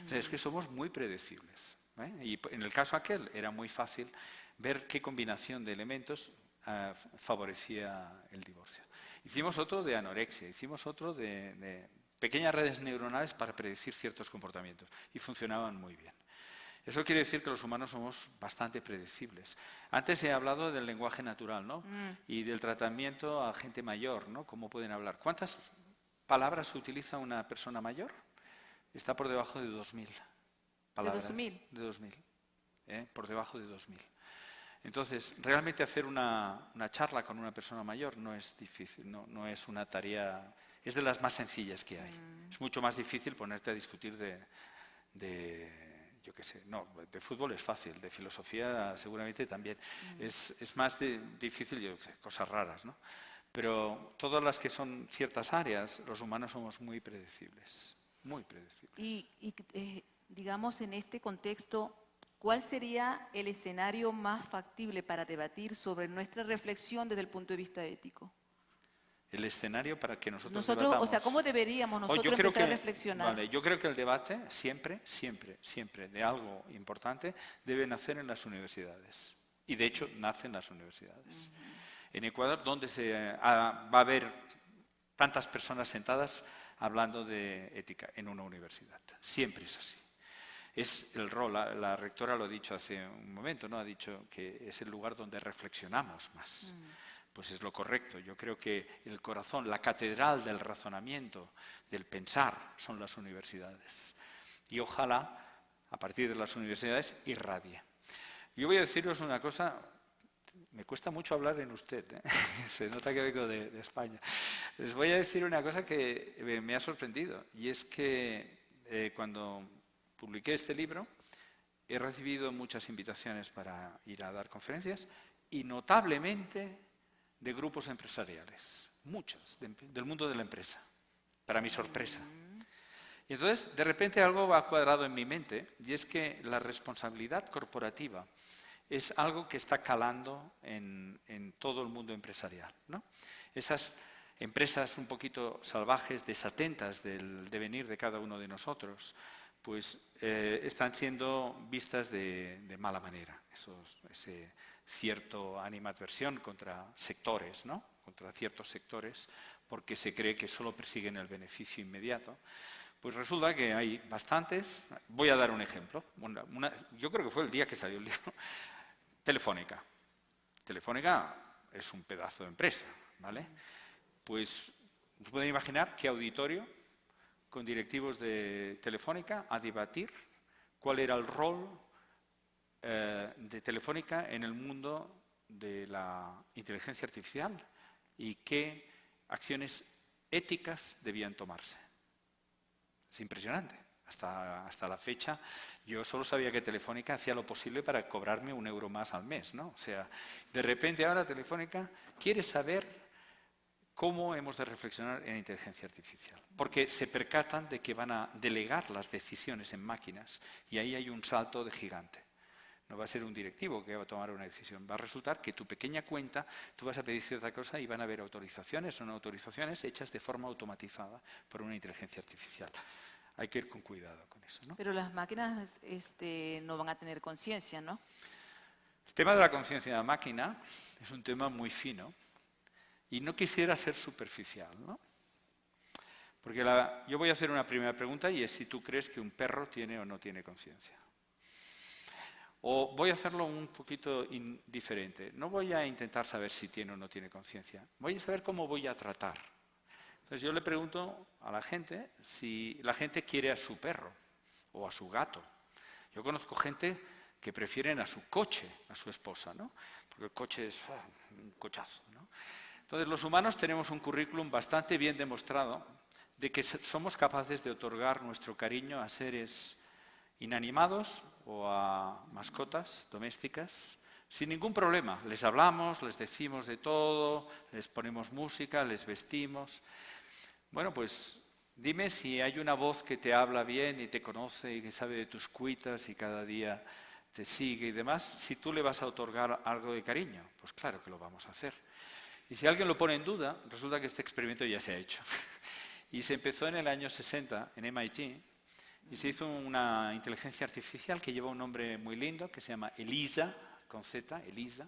O sea, es que somos muy predecibles, ¿eh? Y en el caso aquel era muy fácil ver qué combinación de elementos favorecía el divorcio. Hicimos otro de anorexia, hicimos otro de pequeñas redes neuronales para predecir ciertos comportamientos y funcionaban muy bien. Eso quiere decir que los humanos somos bastante predecibles. Antes he hablado del lenguaje natural, ¿no? Y del tratamiento a gente mayor, ¿no? ¿Cómo pueden hablar? ¿Cuántas palabras utiliza una persona mayor? Está por debajo de 2000 palabras. ¿De 2000? De 2000, por debajo de 2000. Entonces, realmente hacer una charla con una persona mayor no es difícil, no es una tarea, es de las más sencillas que hay. Es mucho más difícil ponerte a discutir yo qué sé, no, de fútbol es fácil, de filosofía seguramente también. Es más difícil, yo qué sé, cosas raras, ¿no? Pero todas las que son ciertas áreas, los humanos somos muy predecibles, muy predecibles. Y digamos, en este contexto, ¿cuál sería el escenario más factible para debatir sobre nuestra reflexión desde el punto de vista ético? El escenario para que nosotros debatamos. O sea, ¿cómo deberíamos nosotros empezar a reflexionar? Vale, yo creo que el debate siempre, de algo importante, debe nacer en las universidades. Y de hecho, nace en las universidades. En Ecuador, donde va a haber tantas personas sentadas hablando de ética en una universidad. Siempre es así. Es el rol, la rectora lo ha dicho hace un momento, ¿no? Ha dicho que es el lugar donde reflexionamos más. Pues es lo correcto. Yo creo que el corazón, la catedral del razonamiento, del pensar, son las universidades. Y ojalá, a partir de las universidades, irradie. Yo voy a deciros una cosa, Me cuesta mucho hablar en usted, ¿eh? Se nota que vengo de España. Les voy a decir una cosa que me ha sorprendido, y es que cuando publiqué este libro he recibido muchas invitaciones para ir a dar conferencias y notablemente de grupos empresariales, muchas, del mundo de la empresa, para mi sorpresa. Y entonces, de repente algo va cuadrado en mi mente, y es que la responsabilidad corporativa es algo que está calando en todo el mundo empresarial, ¿no? Esas empresas un poquito salvajes, desatentas del devenir de cada uno de nosotros, pues están siendo vistas de mala manera. Ese cierto animadversión contra sectores, ¿no? Contra ciertos sectores, porque se cree que solo persiguen el beneficio inmediato. Pues resulta que hay bastantes. Voy a dar un ejemplo. Yo creo que fue el día que salió el libro. Telefónica. Telefónica es un pedazo de empresa, ¿vale? Pues os pueden imaginar qué auditorio con directivos de Telefónica a debatir cuál era el rol de Telefónica en el mundo de la inteligencia artificial y qué acciones éticas debían tomarse. Es impresionante. Hasta la fecha yo solo sabía que Telefónica hacía lo posible para cobrarme €1 más al mes, ¿no? O sea, de repente ahora Telefónica quiere saber cómo hemos de reflexionar en inteligencia artificial, porque se percatan de que van a delegar las decisiones en máquinas y ahí hay un salto de gigante. No va a ser un directivo que va a tomar una decisión, va a resultar que tu pequeña cuenta, tú vas a pedir cierta cosa y van a haber autorizaciones o no autorizaciones hechas de forma automatizada por una inteligencia artificial. Hay que ir con cuidado con eso, ¿no? Pero las máquinas no van a tener conciencia, ¿no? El tema de la conciencia de la máquina es un tema muy fino y no quisiera ser superficial, ¿no? Porque yo voy a hacer una primera pregunta y es si tú crees que un perro tiene o no tiene conciencia. O voy a hacerlo un poquito diferente. No voy a intentar saber si tiene o no tiene conciencia. Voy a saber cómo voy a tratar. Entonces yo le pregunto a la gente si la gente quiere a su perro o a su gato. Yo conozco gente que prefieren a su coche, a su esposa, ¿no? Porque el coche es un cochazo, ¿no? Entonces los humanos tenemos un currículum bastante bien demostrado de que somos capaces de otorgar nuestro cariño a seres inanimados o a mascotas domésticas sin ningún problema. Les hablamos, les decimos de todo, les ponemos música, les vestimos. Bueno, pues dime si hay una voz que te habla bien y te conoce y que sabe de tus cuitas y cada día te sigue y demás, si tú le vas a otorgar algo de cariño, pues claro que lo vamos a hacer. Y si alguien lo pone en duda, resulta que este experimento ya se ha hecho. Y se empezó en el año 60 en MIT y se hizo una inteligencia artificial que lleva un nombre muy lindo, que se llama ELIZA, con Z, ELIZA,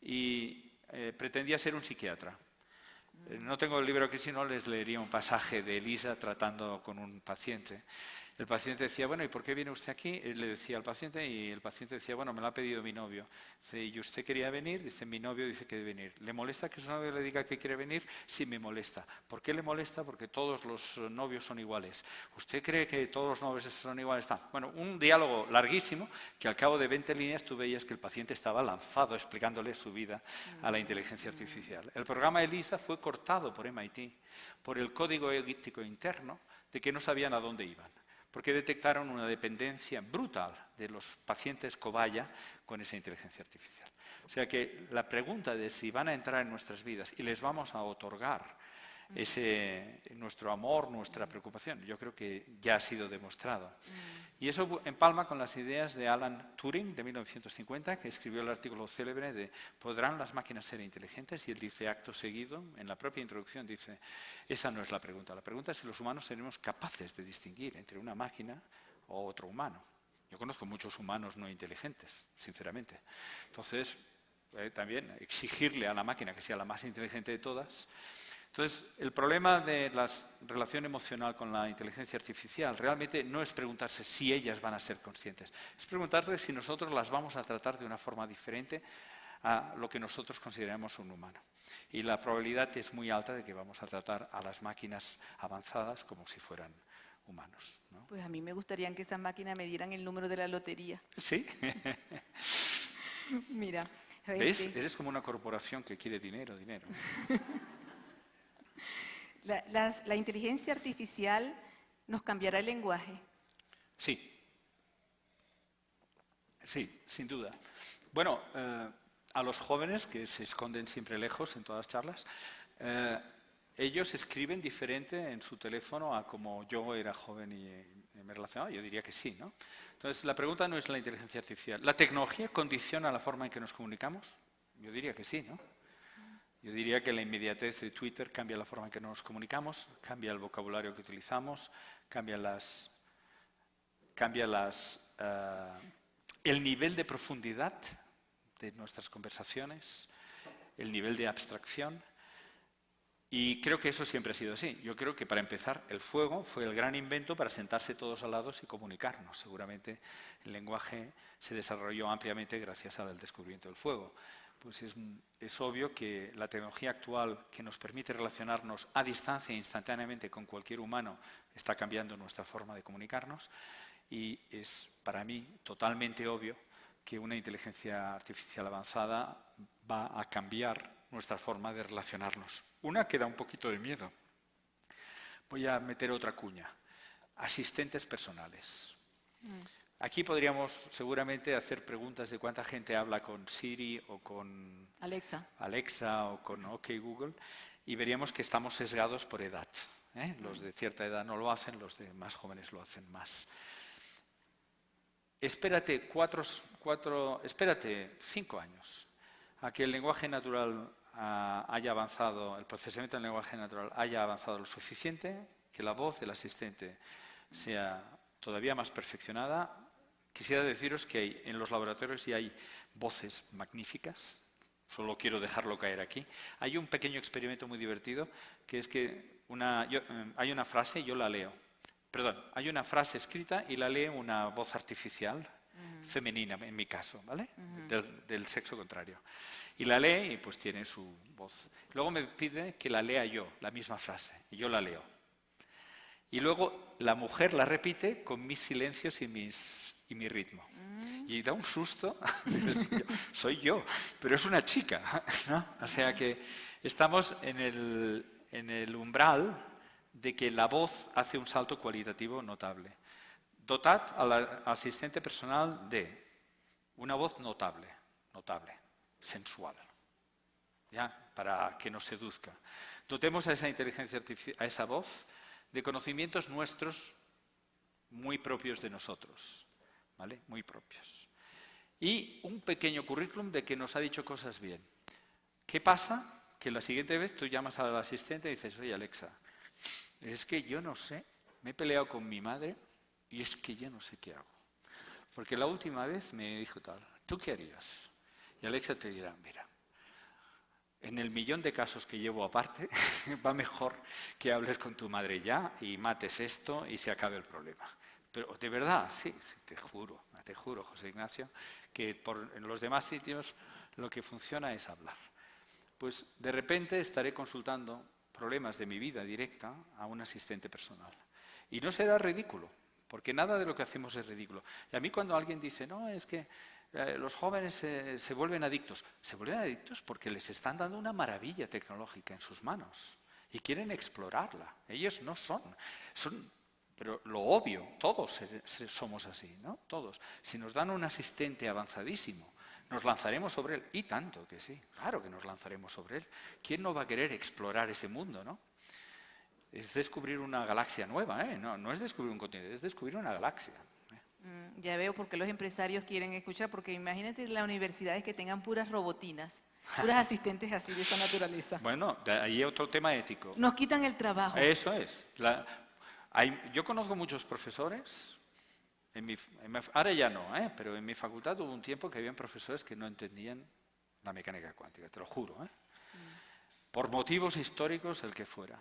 y pretendía ser un psiquiatra. No tengo el libro aquí, si no les leería un pasaje de Elisa tratando con un paciente. El paciente decía, bueno, ¿y por qué viene usted aquí? Él le decía al paciente y el paciente decía, bueno, me lo ha pedido mi novio. Dice, ¿y usted quería venir? Dice, mi novio dice que debe venir. ¿Le molesta que su novio le diga que quiere venir? Sí, me molesta. ¿Por qué le molesta? Porque todos los novios son iguales. ¿Usted cree que todos los novios son iguales? Bueno, un diálogo larguísimo que al cabo de 20 líneas tú veías que el paciente estaba lanzado explicándole su vida a la inteligencia artificial. El programa ELISA fue cortado por MIT por el código ético interno de que no sabían a dónde iban, porque detectaron una dependencia brutal de los pacientes cobaya con esa inteligencia artificial. O sea que la pregunta de si van a entrar en nuestras vidas y les vamos a otorgar nuestro amor, nuestra preocupación, yo creo que ya ha sido demostrado. Y eso empalma con las ideas de Alan Turing de 1950, que escribió el artículo célebre de ¿podrán las máquinas ser inteligentes? Y él dice acto seguido, en la propia introducción dice, esa no es la pregunta es si los humanos seremos capaces de distinguir entre una máquina o otro humano. Yo conozco muchos humanos no inteligentes, sinceramente. Entonces, también exigirle a la máquina que sea la más inteligente de todas. Entonces, el problema de la relación emocional con la inteligencia artificial realmente no es preguntarse si ellas van a ser conscientes, es preguntarse si nosotros las vamos a tratar de una forma diferente a lo que nosotros consideramos un humano. Y la probabilidad es muy alta de que vamos a tratar a las máquinas avanzadas como si fueran humanos, ¿no? Pues a mí me gustaría que esas máquinas me dieran el número de la lotería. ¿Sí? Mira, ¿Ves? Eres como una corporación que quiere dinero, dinero. La inteligencia artificial nos cambiará el lenguaje. Sí. Sí, sin duda. Bueno, a los jóvenes que se esconden siempre lejos en todas las charlas, ellos escriben diferente en su teléfono a como yo era joven y me relacionaba. Yo diría que sí, ¿no? Entonces, la pregunta no es la inteligencia artificial. ¿La tecnología condiciona la forma en que nos comunicamos? Yo diría que sí, ¿no? Yo diría que la inmediatez de Twitter cambia la forma en que nos comunicamos, cambia el vocabulario que utilizamos, cambia el nivel de profundidad de nuestras conversaciones, el nivel de abstracción. Y creo que eso siempre ha sido así. Yo creo que, para empezar, el fuego fue el gran invento para sentarse todos al lado y comunicarnos. Seguramente el lenguaje se desarrolló ampliamente gracias al descubrimiento del fuego. Pues es obvio que la tecnología actual, que nos permite relacionarnos a distancia e instantáneamente con cualquier humano, está cambiando nuestra forma de comunicarnos, y es para mí totalmente obvio que una inteligencia artificial avanzada va a cambiar nuestra forma de relacionarnos. Una que da un poquito de miedo. Voy a meter otra cuña. Asistentes personales. Aquí podríamos seguramente hacer preguntas de cuánta gente habla con Siri o con Alexa o con OK Google, y veríamos que estamos sesgados por edad. Los de cierta edad no lo hacen, los de más jóvenes lo hacen más. Espérate 5 años a que el lenguaje natural haya avanzado, el procesamiento del lenguaje natural haya avanzado lo suficiente, que la voz del asistente sea todavía más perfeccionada. Quisiera deciros que en los laboratorios ya hay voces magníficas, solo quiero dejarlo caer aquí. Hay un pequeño experimento muy divertido, que es que hay una frase y yo la leo. Perdón, hay una frase escrita y la lee una voz artificial, femenina en mi caso, ¿vale? Del sexo contrario. Y la lee y pues tiene su voz. Luego me pide que la lea yo, la misma frase, y yo la leo. Y luego la mujer la repite con mis silencios y mi ritmo. Y da un susto. Soy yo, pero es una chica, ¿no? O sea que estamos en el umbral de que la voz hace un salto cualitativo notable. Dotad al asistente personal de una voz notable, sensual, ¿ya? Para que nos seduzca. Dotemos a esa inteligencia artificial, a esa voz, de conocimientos nuestros muy propios de nosotros, ¿vale? Muy propios. Y un pequeño currículum de que nos ha dicho cosas bien. ¿Qué pasa? Que la siguiente vez tú llamas al asistente y dices: oye, Alexa, es que yo no sé, me he peleado con mi madre y es que ya no sé qué hago. Porque la última vez me dijo tal, ¿tú qué harías? Y Alexa te dirá: mira, en el millón de casos que llevo aparte, va mejor que hables con tu madre ya y mates esto y se acabe el problema. Pero de verdad, sí, te juro, José Ignacio, que en los demás sitios lo que funciona es hablar. Pues de repente estaré consultando problemas de mi vida directa a un asistente personal. Y no será ridículo, porque nada de lo que hacemos es ridículo. Y a mí, cuando alguien dice: no, es que los jóvenes se vuelven adictos. Se vuelven adictos porque les están dando una maravilla tecnológica en sus manos y quieren explorarla. Ellos no son, pero lo obvio, todos somos así, ¿no? Todos. Si nos dan un asistente avanzadísimo, nos lanzaremos sobre él. Y tanto que sí, claro que nos lanzaremos sobre él. ¿Quién no va a querer explorar ese mundo, no? Es descubrir una galaxia nueva, ¿eh? No es descubrir un continente, es descubrir una galaxia. Ya veo por qué los empresarios quieren escuchar, porque imagínate las universidades que tengan puras robotinas, puras asistentes así de esa naturaleza. Bueno, ahí hay otro tema ético. Nos quitan el trabajo. Eso es. Yo conozco muchos profesores, ahora ya no, pero en mi facultad hubo un tiempo que habían profesores que no entendían la mecánica cuántica, te lo juro, por motivos históricos, el que fuera.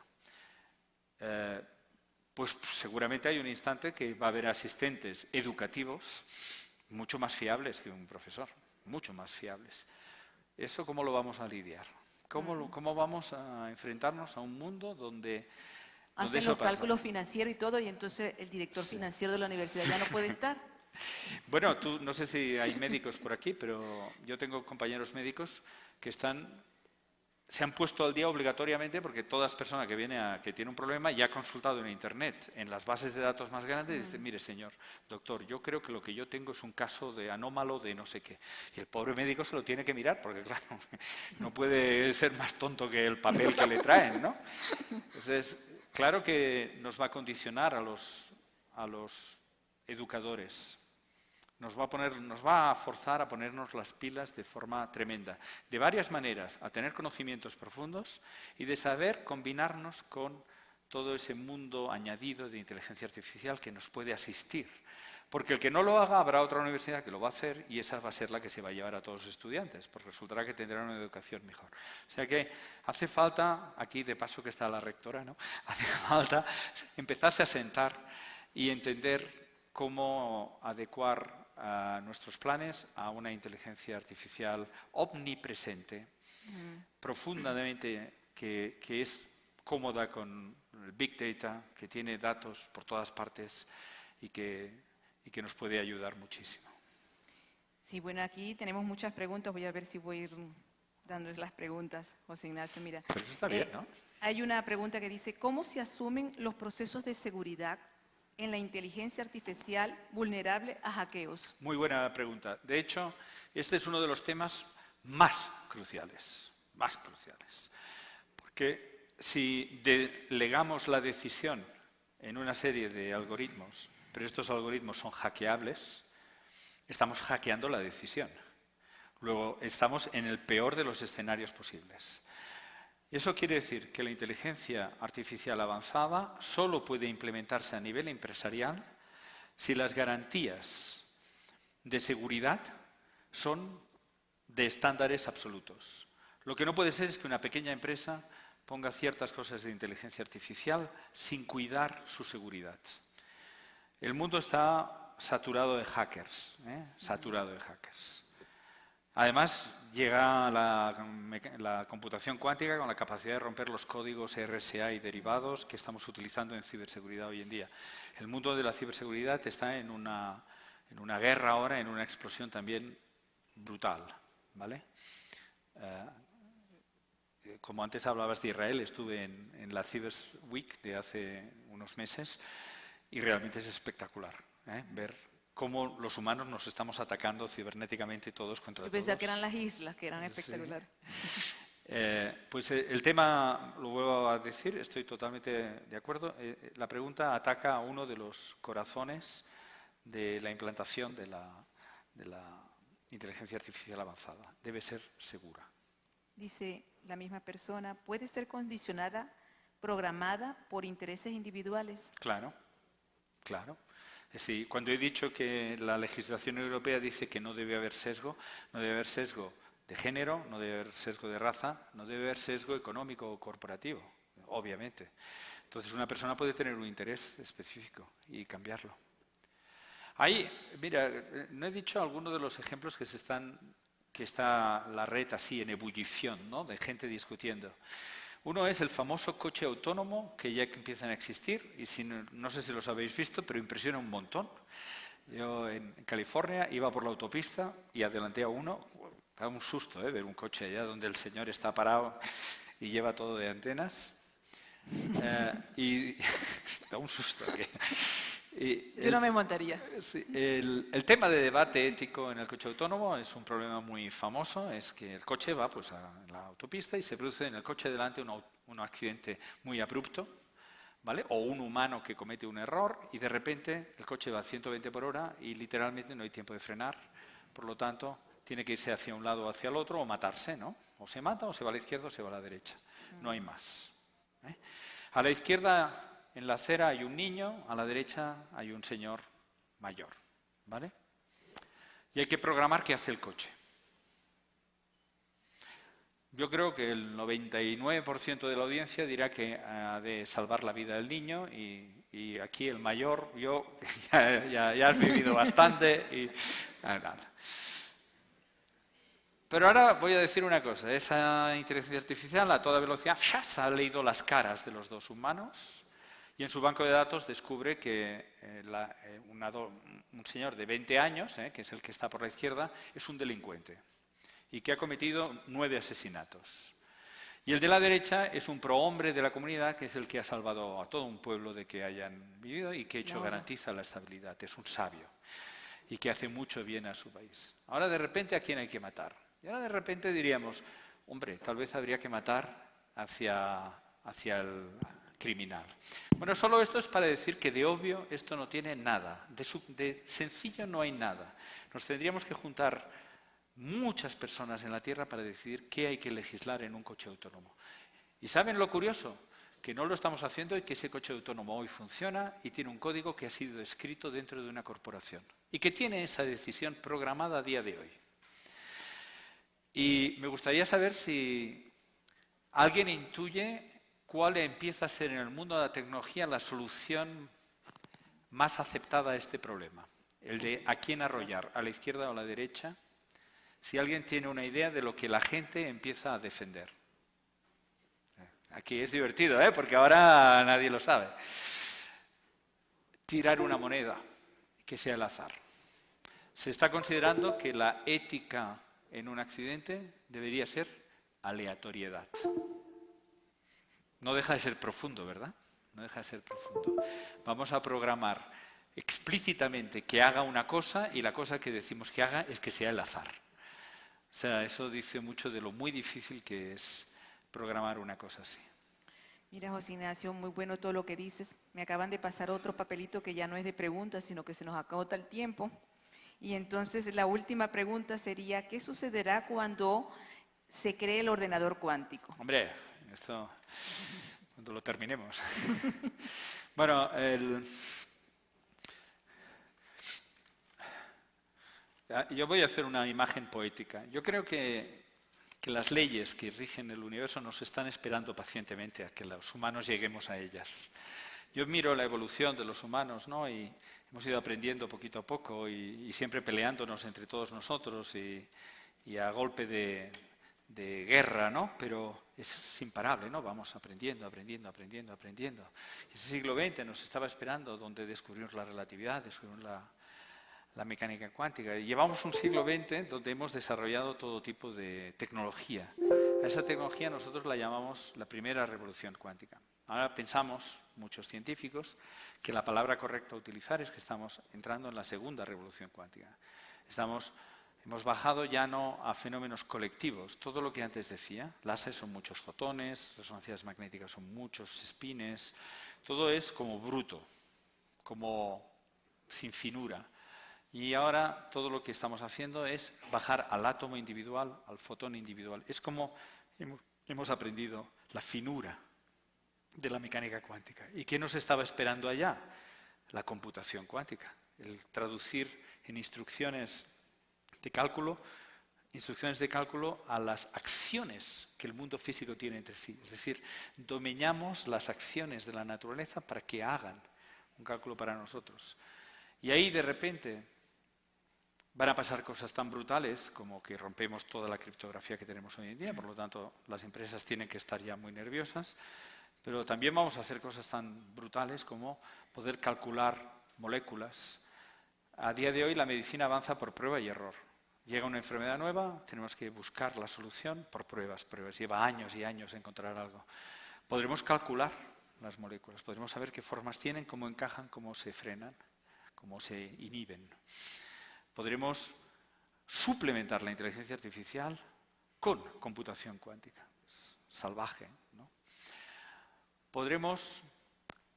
Pues seguramente hay un instante que va a haber asistentes educativos mucho más fiables que un profesor, mucho más fiables. ¿Eso cómo lo vamos a lidiar? ¿Cómo vamos a enfrentarnos a un mundo donde hacen eso los pasa? Cálculos financieros y todo, y entonces el director financiero de la universidad ya no puede estar? Bueno, tú no sé si hay médicos por aquí, pero yo tengo compañeros médicos que se han puesto al día obligatoriamente porque todas personas que que tiene un problema ya ha consultado en Internet, en las bases de datos más grandes, y dice, mire señor, doctor, yo creo que lo que yo tengo es un caso de anómalo de no sé qué. Y el pobre médico se lo tiene que mirar porque, claro, no puede ser más tonto que el papel que le traen, ¿no? Entonces, claro que nos va a condicionar a los educadores. Nos va a forzar a ponernos las pilas de forma tremenda. De varias maneras, a tener conocimientos profundos y de saber combinarnos con todo ese mundo añadido de inteligencia artificial que nos puede asistir. Porque el que no lo haga, habrá otra universidad que lo va a hacer y esa va a ser la que se va a llevar a todos los estudiantes, porque resultará que tendrán una educación mejor. O sea que hace falta, aquí de paso que está la rectora, ¿no? Hace falta empezarse a sentar y entender cómo adecuar nuestros planes a una inteligencia artificial omnipresente, profundamente que es cómoda con el Big Data, que tiene datos por todas partes y que nos puede ayudar muchísimo. Sí, bueno, aquí tenemos muchas preguntas. Voy a ver si voy a ir dándoles las preguntas, José Ignacio. Mira, Pero eso está bien, ¿no? Hay una pregunta que dice, ¿cómo se asumen los procesos de seguridad en la inteligencia artificial vulnerable a hackeos? Muy buena pregunta. De hecho, este es uno de los temas más cruciales, porque si delegamos la decisión en una serie de algoritmos, pero estos algoritmos son hackeables, estamos hackeando la decisión. Luego, estamos en el peor de los escenarios posibles. Eso quiere decir que la inteligencia artificial avanzada solo puede implementarse a nivel empresarial si las garantías de seguridad son de estándares absolutos. Lo que no puede ser es que una pequeña empresa ponga ciertas cosas de inteligencia artificial sin cuidar su seguridad. El mundo está saturado de hackers, saturado de hackers. Además, llega la computación cuántica con la capacidad de romper los códigos RSA y derivados que estamos utilizando en ciberseguridad hoy en día. El mundo de la ciberseguridad está en una guerra ahora, en una explosión también brutal, ¿vale? Como antes hablabas de Israel, estuve en la Cyber Week de hace unos meses y realmente es espectacular ver cómo los humanos nos estamos atacando cibernéticamente todos contra todos. Yo pensaba que eran las islas, que eran espectaculares. Pues el tema, lo vuelvo a decir, estoy totalmente de acuerdo. La pregunta ataca a uno de los corazones de la implantación de la inteligencia artificial avanzada. Debe ser segura. Dice la misma persona, ¿puede ser condicionada, programada por intereses individuales? Claro, claro. Es decir, cuando he dicho que la legislación europea dice que no debe haber sesgo, no debe haber sesgo de género, no debe haber sesgo de raza, no debe haber sesgo económico o corporativo, obviamente. Entonces una persona puede tener un interés específico y cambiarlo. Ahí, mira, no he dicho algunos de los ejemplos que está la red así en ebullición, ¿no? De gente discutiendo. Uno es el famoso coche autónomo que ya empiezan a existir y no sé si los habéis visto, pero impresiona un montón. Yo en California iba por la autopista y adelanté a uno. Da un susto ver un coche allá donde el señor está parado y lleva todo de antenas. Y da un susto. Yo no me montaría. Sí, el tema de debate ético en el coche autónomo es un problema muy famoso, es que el coche va pues, a la autopista y se produce en el coche delante un accidente muy abrupto, ¿vale? O un humano que comete un error y de repente el coche va a 120 por hora y literalmente no hay tiempo de frenar, por lo tanto tiene que irse hacia un lado o hacia el otro o matarse, ¿no? O se mata o se va a la izquierda o se va a la derecha, no hay más. A la izquierda en la acera hay un niño, a la derecha hay un señor mayor, ¿vale? Y hay que programar qué hace el coche. Yo creo que el 99% de la audiencia dirá que ha de salvar la vida del niño y aquí el mayor, yo, ya has vivido bastante y nada. Pero ahora voy a decir una cosa, esa inteligencia artificial a toda velocidad se ha leído las caras de los dos humanos y en su banco de datos descubre que un señor de 20 años, que es el que está por la izquierda, es un delincuente y que ha cometido 9 asesinatos. Y el de la derecha es un prohombre de la comunidad, que es el que ha salvado a todo un pueblo de que hayan vivido y que, de hecho, garantiza la estabilidad. Es un sabio y que hace mucho bien a su país. Ahora, de repente, ¿a quién hay que matar? Y ahora, de repente, diríamos, hombre, tal vez habría que matar hacia el criminal. Bueno, solo esto es para decir que de obvio esto no tiene nada, de sencillo no hay nada. Nos tendríamos que juntar muchas personas en la Tierra para decidir qué hay que legislar en un coche autónomo. ¿Y saben lo curioso? Que no lo estamos haciendo y que ese coche autónomo hoy funciona y tiene un código que ha sido escrito dentro de una corporación y que tiene esa decisión programada a día de hoy. Y me gustaría saber si alguien intuye cuál empieza a ser en el mundo de la tecnología la solución más aceptada a este problema, el de a quién arrollar, a la izquierda o a la derecha. Si alguien tiene una idea de lo que la gente empieza a defender. Aquí es divertido, porque ahora nadie lo sabe. Tirar una moneda, que sea el azar. Se está considerando que la ética en un accidente debería ser aleatoriedad. No deja de ser profundo, ¿verdad? No deja de ser profundo. Vamos a programar explícitamente que haga una cosa y la cosa que decimos que haga es que sea el azar. O sea, eso dice mucho de lo muy difícil que es programar una cosa así. Mira, José Ignacio, muy bueno todo lo que dices. Me acaban de pasar otro papelito que ya no es de preguntas, sino que se nos acota el tiempo. Y entonces la última pregunta sería, ¿qué sucederá cuando se cree el ordenador cuántico? Hombre, esto cuando lo terminemos. Bueno, yo voy a hacer una imagen poética. Yo creo que las leyes que rigen el universo nos están esperando pacientemente a que los humanos lleguemos a ellas. Yo miro la evolución de los humanos, ¿no? Y hemos ido aprendiendo poquito a poco y siempre peleándonos entre todos nosotros y a golpe de guerra, ¿no? Pero es imparable, ¿no? Vamos aprendiendo. Ese siglo XX nos estaba esperando donde descubrimos la relatividad, descubrimos la mecánica cuántica. Y llevamos un siglo XX donde hemos desarrollado todo tipo de tecnología. A esa tecnología nosotros la llamamos la primera revolución cuántica. Ahora pensamos, muchos científicos, que la palabra correcta a utilizar es que estamos entrando en la segunda revolución cuántica. Hemos bajado ya no a fenómenos colectivos. Todo lo que antes decía, láser son muchos fotones, resonancias magnéticas son muchos spines, todo es como bruto, como sin finura. Y ahora todo lo que estamos haciendo es bajar al átomo individual, al fotón individual. Es como hemos aprendido la finura de la mecánica cuántica. ¿Y qué nos estaba esperando allá? La computación cuántica, el traducir en instrucciones de cálculo a las acciones que el mundo físico tiene entre sí. Es decir, dominamos las acciones de la naturaleza para que hagan un cálculo para nosotros. Y ahí, de repente, van a pasar cosas tan brutales como que rompemos toda la criptografía que tenemos hoy en día, por lo tanto, las empresas tienen que estar ya muy nerviosas, pero también vamos a hacer cosas tan brutales como poder calcular moléculas. A día de hoy la medicina avanza por prueba y error. Llega una enfermedad nueva, tenemos que buscar la solución por pruebas. Lleva años y años encontrar algo. Podremos calcular las moléculas, podremos saber qué formas tienen, cómo encajan, cómo se frenan, cómo se inhiben. Podremos suplementar la inteligencia artificial con computación cuántica. Salvaje, ¿no? Podremos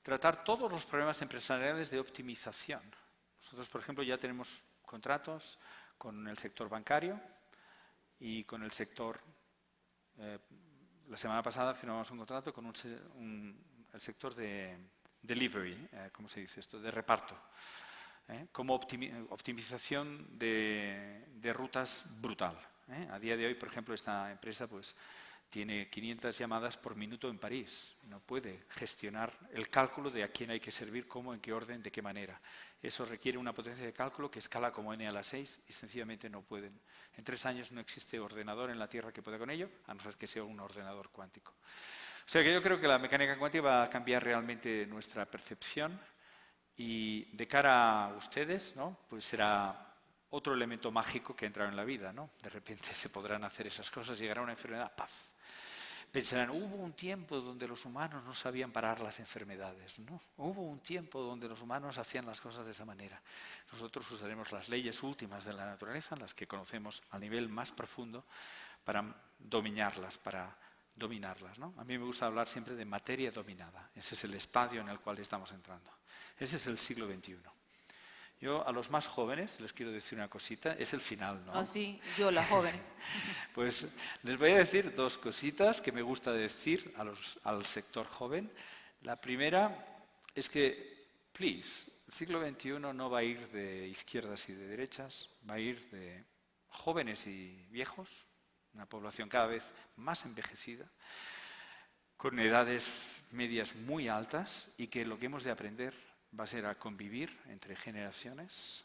tratar todos los problemas empresariales de optimización. Nosotros, por ejemplo, ya tenemos contratos con el sector bancario y con el sector... la semana pasada firmamos un contrato con el sector de delivery, ¿cómo se dice esto?, de reparto. Como optimización de rutas brutal. A día de hoy, por ejemplo, esta empresa tiene 500 llamadas por minuto en París. No puede gestionar el cálculo de a quién hay que servir, cómo, en qué orden, de qué manera. Eso requiere una potencia de cálculo que escala como n a la 6 y sencillamente no pueden. En 3 años no existe ordenador en la Tierra que pueda con ello, a no ser que sea un ordenador cuántico. O sea que yo creo que la mecánica cuántica va a cambiar realmente nuestra percepción y de cara a ustedes, ¿no? Pues será otro elemento mágico que ha entrado en la vida, ¿no? De repente se podrán hacer esas cosas, llegará una enfermedad, ¡paf! Pensarán, hubo un tiempo donde los humanos no sabían parar las enfermedades, ¿no? Hubo un tiempo donde los humanos hacían las cosas de esa manera. Nosotros usaremos las leyes últimas de la naturaleza, las que conocemos a nivel más profundo, para dominarlas, ¿no? A mí me gusta hablar siempre de materia dominada. Ese es el estadio en el cual estamos entrando. Ese es el siglo XXI. Yo a los más jóvenes les quiero decir una cosita, es el final, ¿no? Oh, sí, yo, la joven. Pues les voy a decir dos cositas que me gusta decir al sector joven. La primera es que, please, el siglo XXI no va a ir de izquierdas y de derechas, va a ir de jóvenes y viejos, una población cada vez más envejecida, con edades medias muy altas y que lo que hemos de aprender va a ser a convivir entre generaciones.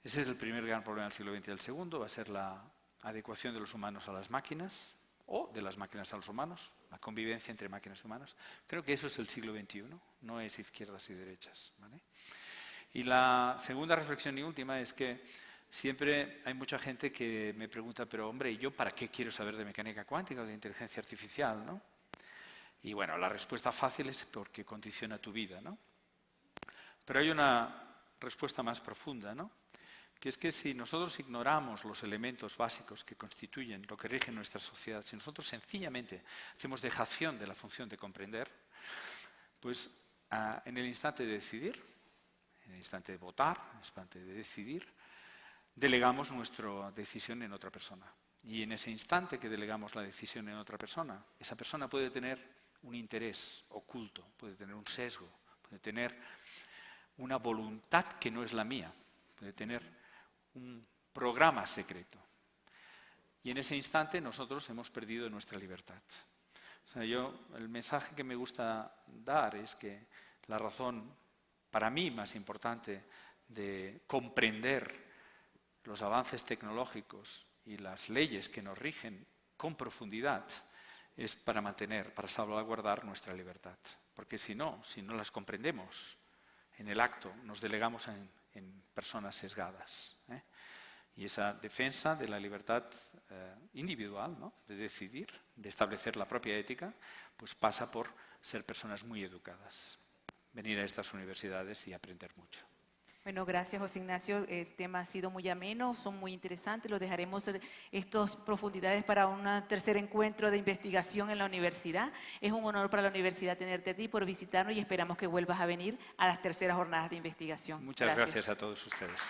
Ese es el primer gran problema del siglo XX. El segundo va a ser la adecuación de los humanos a las máquinas o de las máquinas a los humanos, la convivencia entre máquinas y humanos. Creo que eso es el siglo XXI, no es izquierdas y derechas, ¿vale? Y la segunda reflexión y última es que siempre hay mucha gente que me pregunta, pero hombre, ¿y yo para qué quiero saber de mecánica cuántica o de inteligencia artificial, ¿no? Y bueno, la respuesta fácil es porque condiciona tu vida, ¿no? Pero hay una respuesta más profunda, ¿no? Que es que si nosotros ignoramos los elementos básicos que constituyen lo que rige nuestra sociedad, si nosotros sencillamente hacemos dejación de la función de comprender, pues en el instante de decidir, en el instante de votar, en el instante de decidir, delegamos nuestra decisión en otra persona. Y en ese instante que delegamos la decisión en otra persona, esa persona puede tener un interés oculto, puede tener un sesgo, puede tener una voluntad que no es la mía, puede tener un programa secreto. Y en ese instante nosotros hemos perdido nuestra libertad. O sea, el mensaje que me gusta dar es que la razón, para mí, más importante de comprender los avances tecnológicos y las leyes que nos rigen con profundidad es para salvaguardar nuestra libertad. Porque si no las comprendemos, en el acto nos delegamos en personas sesgadas, ¿eh? Y esa defensa de la libertad individual, ¿no? De decidir, de establecer la propia ética, pues pasa por ser personas muy educadas, venir a estas universidades y aprender mucho. Bueno, gracias José Ignacio, el tema ha sido muy ameno, son muy interesantes, lo dejaremos estas profundidades para un tercer encuentro de investigación en la universidad. Es un honor para la universidad tenerte a ti por visitarnos y esperamos que vuelvas a venir a las terceras jornadas de investigación. Muchas gracias a todos ustedes.